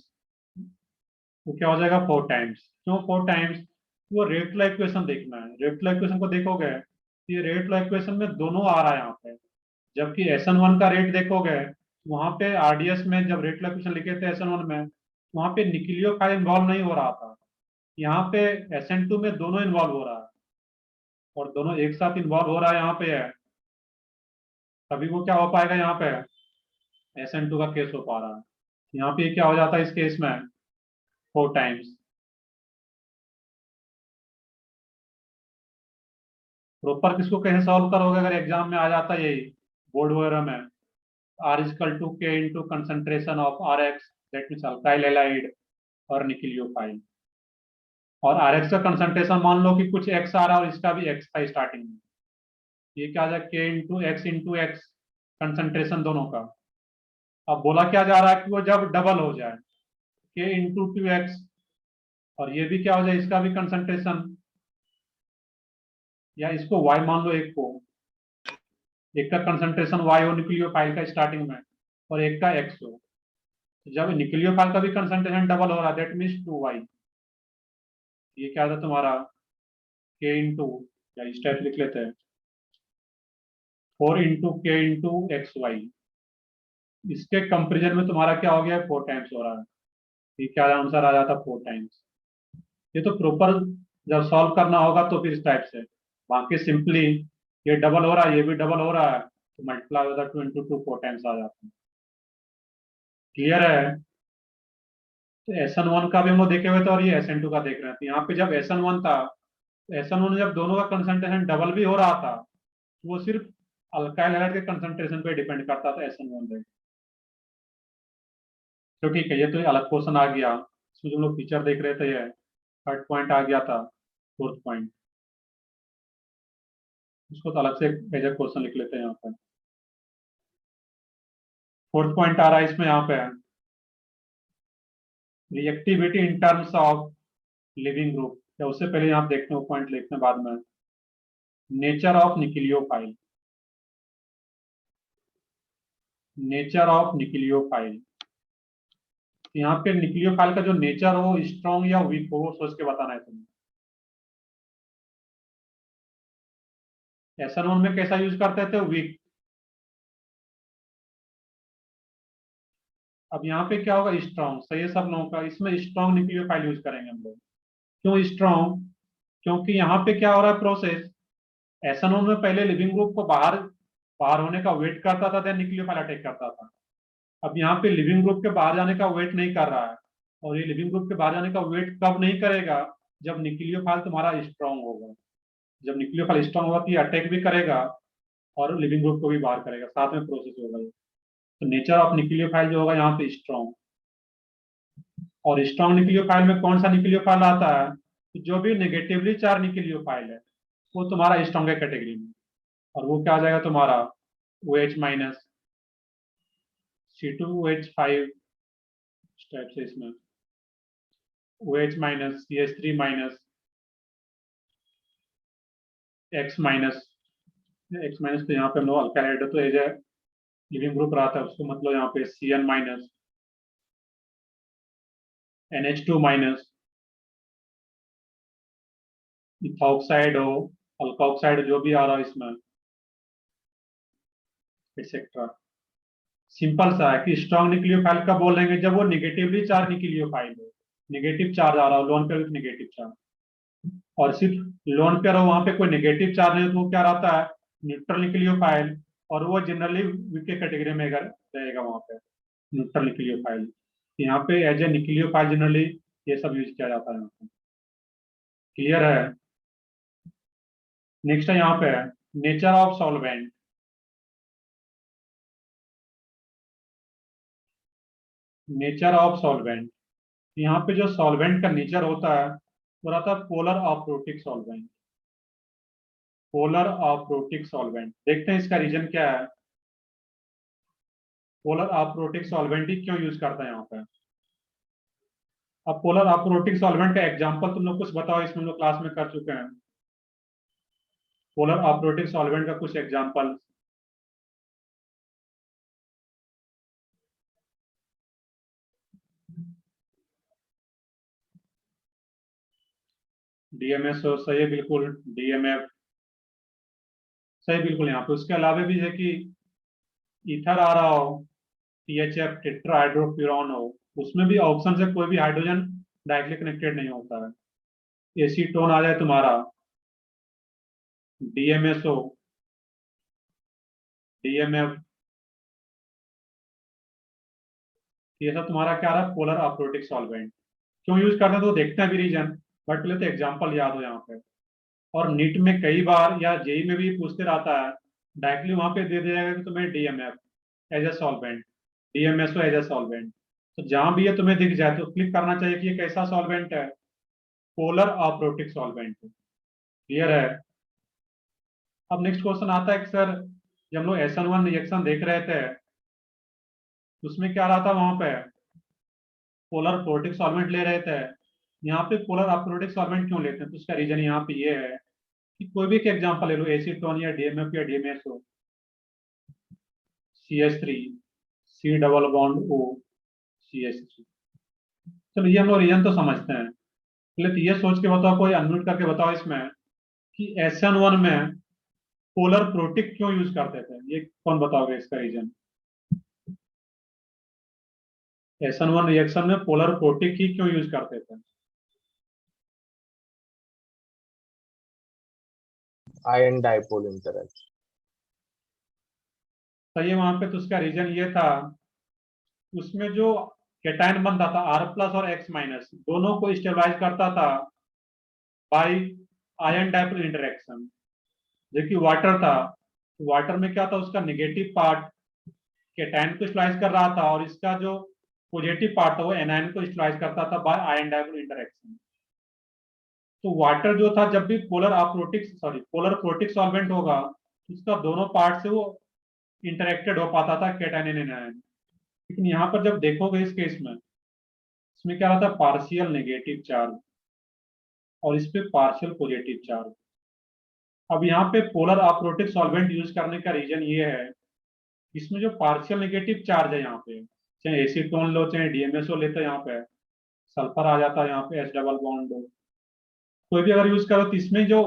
वो क्या हो जाएगा? 4 टाइम्स। क्यों 4 टाइम्स? वो रेट लॉ इक्वेशन देखना है। रेट लॉ इक्वेशन को देखोगे, ये रेट लॉ इक्वेशन में दोनों आ रहा है यहाँ पे। जबकि SN1 का रेट देखोगे, वहां पे RDS में जब रेट लॉ इक्वेशन लिखे थे SN1 में, वहां पे न्यूक्लियोफाइल इन्वॉल्व नहीं हो रहा था। यहाँ पे SN2 में दोनों इन्वॉल्व हो रहा है, और दोनों एक साथ इन्वॉल्व हो रहा है यहाँ पे है, तभी वो क्या हो पाएगा? यहाँ पे SN2 का केस हो पा रहा है। यहाँ पे क्या हो जाता है इस केस में? 4 टाइम्स। प्रॉपर किसको कैसे सॉल्व करोगे अगर एग्जाम में आ जाता है यही बोर्ड वगैरह में? R equal to K into concentration of RX, that means alkyl halide और निक्लियोफाइल। और RX का कंसंट्रेशन मान लो कि कुछ X आ रहा है और इसका भी X था स्टार्टिंग में, ये क्या आ जाए? K इंटू X कंसंट्रेशन दोनों का। अब बोला क्या जा रहा है कि वो जब डबल हो जाए, K इंटू 2X, और ये भी क्या हो जाए? इसका भी कंसंट्रेशन, या इसको Y मान लो, एक का कंसंट्रेशन Y हो न्यूक्लियोफाइल का स्टार्टिंग में, और एक का X हो। जब न्यूक्लियोफाइल का भी कंसंट्रेशन डबल हो रहा है, दैट मीन्स 2Y। ये क्या था तुम्हारा? K इंटू, या इस टाइप लिख लेते हैं, 4 इंटू K इंटू XY। इसके कंपेरिजन में तुम्हारा क्या हो गया? 4 टाइम्स हो रहा है। ये क्या आंसर आ जाता? 4 टाइम्स। ये तो प्रॉपर जब सॉल्व करना होगा तो फिर इस टाइप से, बाकी सिंपली ये डबल हो रहा है, ये भी डबल हो रहा है, तो मल्टीप्लाई होता है 2 इंटू 2, 4 टाइम्स आ जाता है। क्लियर है? तो SN1 का भी हम लोग देखे हुए थे और ये SN2 का देख रहे थे। यहाँ पे जब SN1 था, SN1 जब दोनों का कंसंट्रेशन डबल भी हो रहा था, वो सिर्फ अल्काइल हैलाइड के कंसंट्रेशन पे डिपेंड करता था SN1 रेट। तो ठीक है, ये तो अलग क्वेश्चन आ गया। इसमें जो हम लोग फीचर देख रहे थे, ये थर्ड पॉइंट आ गया था, फोर्थ पॉइंट, उसको तो अलग से एज ए क्वेश्चन लिख लेते हैं यहाँ पे। फोर्थ पॉइंट आ रहा है इसमें, यहाँ पे reactivity in terms of leaving group, या उससे पहले यहाँ देखते हैं पॉइंट लिखते हैं बाद में। Nature of nucleophile, nature of nucleophile. यहाँ पे न्यूक्लियोफाइल का जो नेचर हो, स्ट्रॉन्ग या वीक हो, वो सोच के बताना है तुम्हें। SN1 में कैसा यूज करते थे? वीक। अब यहाँ पे क्या होगा? स्ट्रॉन्ग। सही है सब लोगों का? इसमें स्ट्रॉन्ग न्यूक्लियोफाइल यूज करेंगे हम लोग। क्यों स्ट्रॉन्ग? क्योंकि यहाँ पे क्या हो रहा है प्रोसेस, SN1 में पहले लिविंग ग्रुप को बाहर बाहर होने का वेट करता था, देन न्यूक्लियोफाइल अटैक करता था। अब यहाँ पे लिविंग ग्रुप के बाहर जाने का वेट नहीं कर रहा है, और ये लिविंग ग्रुप के बाहर जाने का वेट कब नहीं करेगा? जब न्यूक्लियोफाइल तुम्हारा स्ट्रॉन्ग होगा। जब न्यूक्लियोफाइल स्ट्रॉन्ग होगा तो ये अटैक भी करेगा और लिविंग ग्रुप को भी बाहर करेगा, साथ में प्रोसेस होगा ये। तो नेचर ऑफ न्यूक्लियोफाइल जो होगा यहाँ पे स्ट्रॉन्ग। और स्ट्रॉन्ग न्यूक्लियोफाइल में कौन सा न्यूक्लियोफाइल आता है? जो भी नेगेटिवली चार्ज न्यूक्लियोफाइल है, वो तुम्हारा स्ट्रॉन्ग कैटेगरी में, और वो क्या आ जाएगा तुम्हारा? OH माइनस, C2OH5 टाइप से, इसमें OH minus, CH3 minus, X minus. X minus तो यहाँ पे हम लोग अल्काइल तो एज ए लिविंग ग्रुप रहा था, उसको मतलब यहाँ पे Cn minus, NH2 minus, ethoxide हो, अल्कोक्साइड, जो भी आ रहा है इसमें, एक्सेट्रा। सिंपल सा है कि स्ट्रॉन्ग न्यूक्लियोफाइल कब बोलेंगे? जब वो निगेटिवली चार्ज न्यूक्लियोफाइल हो, निगेटिव चार्ज आ रहा हो, lone pair with negative charge, और सिर्फ लोन पेयर हो, वहां पे कोई नेगेटिव चार्ज नहीं, तो वो क्या रहता है? न्यूट्रल न्यूक्लियोफाइल, और वो जनरली वीक के कैटेगरी में रहेगा वहां पे, न्यूट्रल न्यूक्लियोफाइल। यहाँ पे एज ए न्यूक्लियोफाइल जनरली ये सब यूज किया जाता है यहाँ पे। क्लियर है? नेक्स्ट है यहाँ पे nature of solvent. Nature of solvent, यहाँ पे जो सॉल्वेंट का नेचर होता है वो रहता है polar aprotic solvent. Polar aprotic solvent, देखते हैं इसका रीजन क्या है। पोलर अप्रोटिक सॉल्वेंट ही क्यों यूज करते हैं यहाँ पे? अब पोलर अप्रोटिक सॉल्वेंट का एग्जांपल तुम लोग कुछ बताओ, इसमें हम लोग क्लास में कर चुके हैं। पोलर अप्रोटिक सॉल्वेंट का कुछ एग्जांपल। डीएमएसओ सही है बिल्कुल, डीएमएफ सही बिल्कुल। यहाँ पे उसके अलावा भी है कि ईथर आ रहा हो, THF टेट्राहाइड्रोक्यूरॉन हो, उसमें भी ऑप्शन से कोई भी हाइड्रोजन डायरेक्टली कनेक्टेड नहीं होता है। एसीटोन आ जाए तुम्हारा, DMSO, DMF, ये सब तुम्हारा क्या रहा? Polar aprotic solvent. क्यों यूज करते हैं तो देखते हैं भी रीजन, बट पहले तो एग्जांपल याद हो यहाँ पे। और नीट में कई बार या जेई में भी पूछते रहता है, डायरेक्टली वहां पे दे दिया कि तुम्हें DMF as a solvent, DMSO as a solvent. तो जहां भी ये तुम्हें दिख जाए तो क्लिक करना चाहिए कि ये कैसा सॉल्वेंट है, पोलर अप्रोटिक सॉल्वेंट। क्लियर है? अब नेक्स्ट क्वेश्चन आता है कि सर जब हम लोग SN1 रिएक्शन देख रहे थे उसमें क्या रहा था, वहां पे पोलर अप्रोटिक सॉल्वेंट ले रहे थे, यहाँ पे पोलर अप्रोटिक सॉल्वेंट क्यों लेते हैं? तो उसका रीजन यहाँ पे ये है कि कोई भी एक एग्जांपल ले लो, एसीटोन या DMF या DMSO, CH3, C double bond O, CH3। चलो ये हम लोग रीजन तो समझते हैं, पहले तो ये सोच के बताओ, कोई अनम्यूट करके बताओ इसमें कि SN1 में पोलर प्रोटिक क्यों यूज करते थे? ये कौन बताओगे इसका रीजन? SN1 रिएक्शन में पोलर प्रोटिक ही क्यों यूज करते थे?
Ion dipole interaction.
सही है वहां पे। तो उसका रीजन ये था, उसमें जो कैटायन बनता था R+ और X- दोनों को स्टेबलाइज करता था बाय आयन डाइपोल इंटरेक्शन। जो कि वाटर था, वाटर में क्या था, उसका नेगेटिव पार्ट कैटायन को स्टेबलाइज कर रहा था और इसका जो पॉजिटिव पार्ट था वो एनायन को स्टेबलाइज करता था बाय आयन डाइपोल इंटरेक्शन। तो वाटर जो था जब भी पोलर प्रोटिक सॉल्वेंट होगा उसका दोनों पार्ट से वो इंटरेक्टेड हो पाता था कैटायन एंड एनायन। लेकिन यहाँ पर जब देखोगे इस केस में, इसमें क्या रहता है, पार्शियल नेगेटिव चार्ज और इस पे पार्शियल पॉजिटिव चार्ज। अब यहाँ पे पोलर अप्रोटिक सॉल्वेंट यूज करने का रीजन ये है, इसमें जो पार्शियल नेगेटिव चार्ज है यहाँ पे, चाहे एसीटोन लो चाहे DMSO लेते, यहाँ पे सल्फर आ जाता है, यहाँ पे H डबल बॉन्ड लो, कोई भी अगर यूज करो तो इसमें जो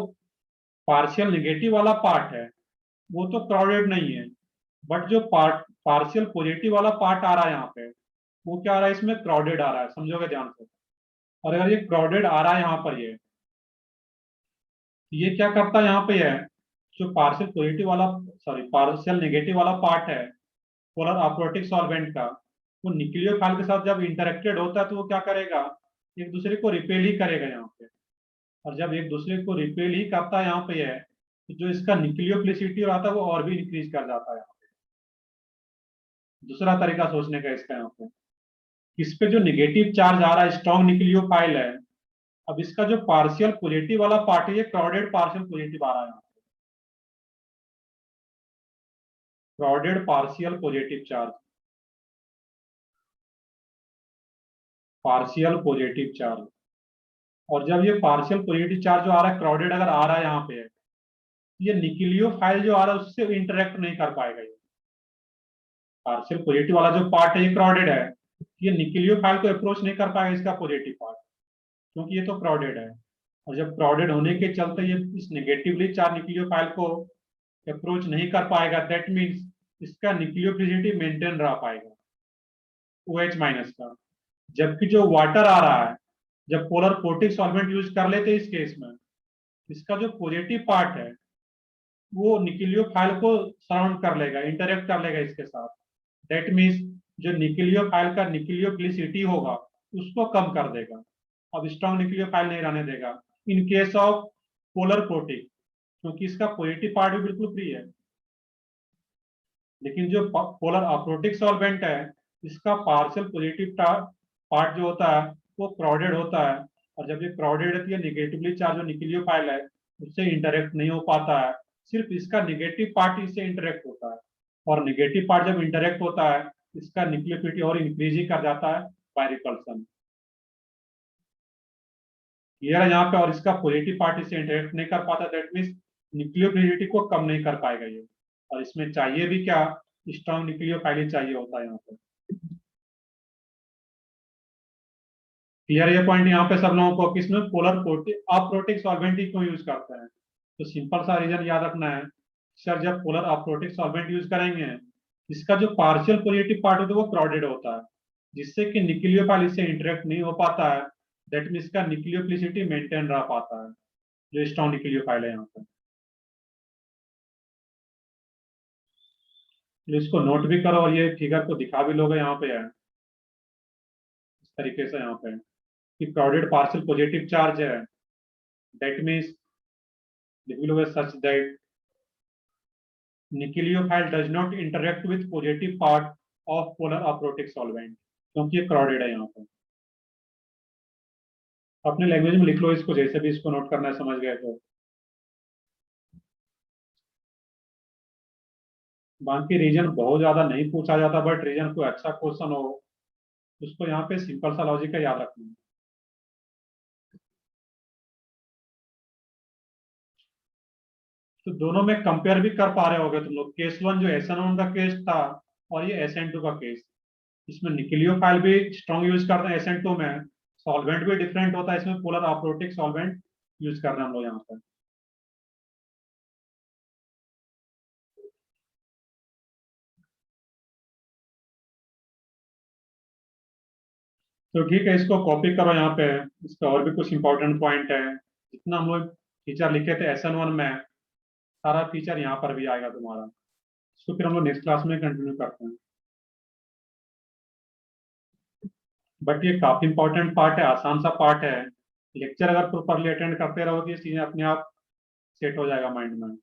पार्शियल नेगेटिव वाला पार्ट है वो तो क्राउडेड नहीं है, बट जो पार्शियल पॉजिटिव वाला पार्ट आ रहा है यहाँ पे वो क्या आ रहा है, इसमें क्राउडेड आ रहा है, समझोगे ध्यान से। और अगर ये क्राउडेड आ रहा है यहाँ पर, ये क्या करता है यहाँ पे है, जो पार्शियल पॉजिटिव वाला पार्शियल नेगेटिव वाला पार्ट है पोलर अप्रोटिक सॉल्वेंट का, वो न्यूक्लियोफाइल के साथ जब इंटरेक्टेड होता है तो वो क्या करेगा, एक दूसरे को रिपेल ही करेगा यहाँ पे। और जब एक दूसरे को रिपेल ही करता है यहाँ पे है तो जो इसका न्यूक्लियोफिलिसिटी रहता है वो और भी इंक्रीज कर जाता है यहाँ पे। दूसरा तरीका सोचने का इसका यहाँ पे, इस पे जो निगेटिव चार्ज आ रहा है, स्ट्रॉन्ग न्यूक्लियोफाइल है, अब इसका जो पार्शियल पॉजिटिव वाला पार्ट है ये क्राउडेड पार्शियल पॉजिटिव आ रहा है यहाँ पे, crowded partial positive charge, partial positive charge. और जब ये पार्शियल पॉजिटिव चार्ज जो आ रहा है क्राउडेड अगर आ रहा है यहाँ पे, ये न्यूक्लियोफाइल जो आ रहा है उससे इंटरेक्ट नहीं कर पाएगा। ये पार्शियल पॉजिटिव वाला जो पार्ट है ये क्राउडेड है, ये न्यूक्लियोफाइल को अप्रोच नहीं कर पाएगा इसका पॉजिटिव पार्ट, क्योंकि ये तो क्राउडेड है। और जब क्राउडेड होने के चलते ये इस नेगेटिवली चार्ज न्यूक्लियोफाइल को अप्रोच नहीं कर पाएगा, दैट मीन्स इसका न्यूक्लियोफिलिसिटी मेंटेन रह पाएगा OH- का। जबकि जो वाटर आ रहा है, जब पोलर प्रोटिक सॉल्वेंट यूज कर लेते इस केस में, इसका जो पॉजिटिव पार्ट है वो न्यूक्लियोफाइल को सराउंड कर लेगा, इंटरेक्ट कर लेगा इसके साथ, दैट मीन्स जो न्यूक्लियोफाइल का न्यूक्लियोफिलिसिटी होगा उसको कम कर देगा। अब स्ट्रॉन्ग न्यूक्लियोफाइल नहीं रहने देगा। In case of polar protic, क्योंकि इसका पॉजिटिव पार्ट भी बिल्कुल फ्री है, लेकिन जो पोलर अप्रोटिक सॉल्वेंट है इसका पार्शियल पॉजिटिव पार्ट जो होता है वो क्राउडेड होता है, और जब ये क्राउडेड रहती है निगेटिवली चार्ज जो न्यूक्लियोफाइल है उससे इंटरेक्ट नहीं हो पाता है, सिर्फ इसका निगेटिव पार्ट इससे इंटरेक्ट होता है, और निगेटिव पार्ट जब इंटरेक्ट होता है इसका न्यूक्लियोफिलिटी और इंक्रीज ही कर जाता है बाय रिपल्सन। क्लियर है यहाँ पे, और इसका पॉजिटिव पार्ट इससे इंटरेक्ट नहीं कर पाता, दैट मीन्स न्यूक्लियोफिलिटी को कम नहीं कर पाएगा ये, और इसमें चाहिए भी क्या, स्ट्रॉन्ग न्यूक्लियोफाइल चाहिए होता है यहाँ पे। क्लियर ये पॉइंट यहाँ पे सब लोगों को, किसमें पोलर अप्रोटिक सॉल्वेंट ही क्यों यूज करते हैं, तो सिंपल सा रीजन याद रखना है सर, जब पोलर अप्रोटिक सॉल्वेंट यूज करेंगे इसका जो पार्शियल पॉजिटिव पार्ट होता है वो क्राउडेड होता है, जिससे कि न्यूक्लियोफाइल इससे इंटरेक्ट नहीं हो पाता है, दैट मीन्स का न्यूक्लियोफिलिसिटी मेंटेन रह पाता है, जो स्ट्रॉन्ग न्यूक्लियोफाइल है यहाँ पे। तो इसको नोट भी करो और ये फिगर को दिखा भी लोगे यहाँ पे है इस तरीके से यहाँ पे कि क्राउडेड पार्शियल पॉजिटिव चार्ज है, दैट मीन्स लिख भी लोगे such that nucleophile does not interact with positive part of polar aprotic solvent, क्योंकि ये क्राउडेड है यहाँ पे। अपने लैंग्वेज में लिख लो इसको, जैसे भी इसको नोट करना है समझ गए तो। बाकी रीजन बहुत ज्यादा नहीं पूछा जाता, बट रीजन को अच्छा क्वेश्चन हो उसको यहाँ पे सिंपल सा लॉजिक है याद रखना। तो दोनों में कंपेयर भी कर पा रहे होगे तुम लोग, केस 1 जो SN1 का केस था और ये SN2 का केस, इसमें न्यूक्लियोफाइल भी स्ट्रॉन्ग यूज करते हैं SN2 में, सॉल्वेंट भी डिफरेंट होता है, इसमें पोलर अप्रोटिक सॉल्वेंट यूज कर रहे हैं हम लोग यहाँ पर। तो ठीक है, इसको कॉपी करो यहाँ पे, इसका और भी कुछ इंपॉर्टेंट पॉइंट है, जितना हम लोग फीचर लिखे थे SN1 में सारा फीचर यहाँ पर भी आएगा तुम्हारा, इसको फिर हम लोग नेक्स्ट क्लास में कंटिन्यू करते हैं। बट ये काफी इंपॉर्टेंट पार्ट है, आसान सा पार्ट है, लेक्चर अगर प्रॉपरली अटेंड करते रहोगे चीजें अपने आप सेट हो जाएगा माइंड में।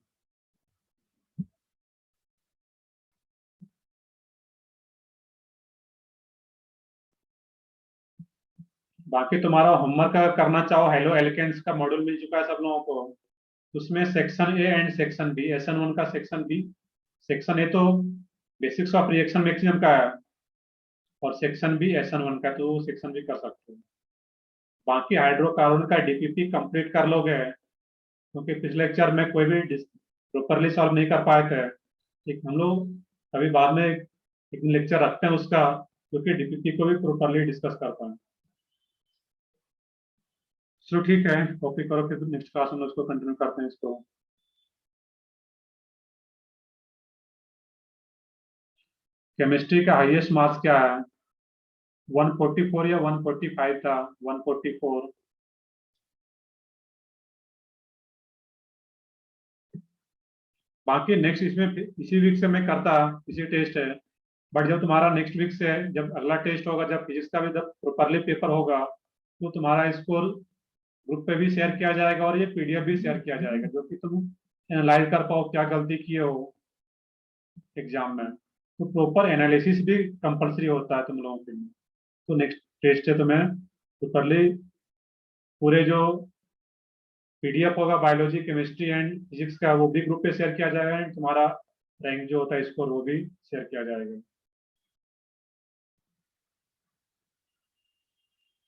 बाकी तुम्हारा होमवर्क अगर करना चाहो, हेलो एल्केन्स का मॉड्यूल मिल चुका है सब लोगों को, उसमें section A and section B, SN1 का सेक्शन बी, सेक्शन ए तो बेसिक्स ऑफ रिएक्शन मैक्सिमम का है, और सेक्शन बी SN1 का, तो सेक्शन भी कर सकते हो। बाकी हाइड्रोकार्बन का DPP कंप्लीट कर लोगे, क्योंकि पिछले लेक्चर में कोई भी प्रॉपरली सॉल्व नहीं कर पाए थे, एक हम लोग अभी बाद में एक लेक्चर रखते हैं उसका, क्योंकि DPP को भी प्रॉपरली डिस्कस कर पाए। चलो ठीक है, कॉपी करो, फिर नेक्स्ट क्लास में उसको कंटिन्यू करते हैं इसको। केमिस्ट्री का हाईएस्ट मार्क्स क्या है, 144 या 145 था, 144। बाकी नेक्स्ट इसमें इसी वीक से मैं करता, इसी टेस्ट है, बट जब तुम्हारा नेक्स्ट वीक से जब अगला टेस्ट होगा, जब फिजिक्स का भी जब प्रॉपरली पेपर होगा, तो तुम्हारा स्कोर ग्रुप पे भी शेयर किया जाएगा और ये PDF भी शेयर किया जाएगा, जो कि तुम एनालाइज कर पाओ क्या गलती किए हो एग्जाम में। तो प्रॉपर एनालिसिस भी कंपलसरी होता है तुम लोगों के लिए। तो नेक्स्ट टेस्ट है तुम्हें प्रॉपरली पूरे जो PDF होगा बायोलॉजी केमिस्ट्री एंड फिजिक्स का, वो भी ग्रुप पे शेयर किया जाएगा, एंड तुम्हारा रैंक जो होता है स्कोर वो भी शेयर किया जाएगा।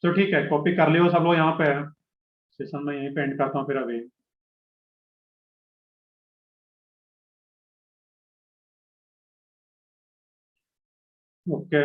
तो ठीक है, कॉपी कर लियो सब लोग यहाँ पे, सेशन में यहीं पे एंड करता हूँ फिर अभी। ओके।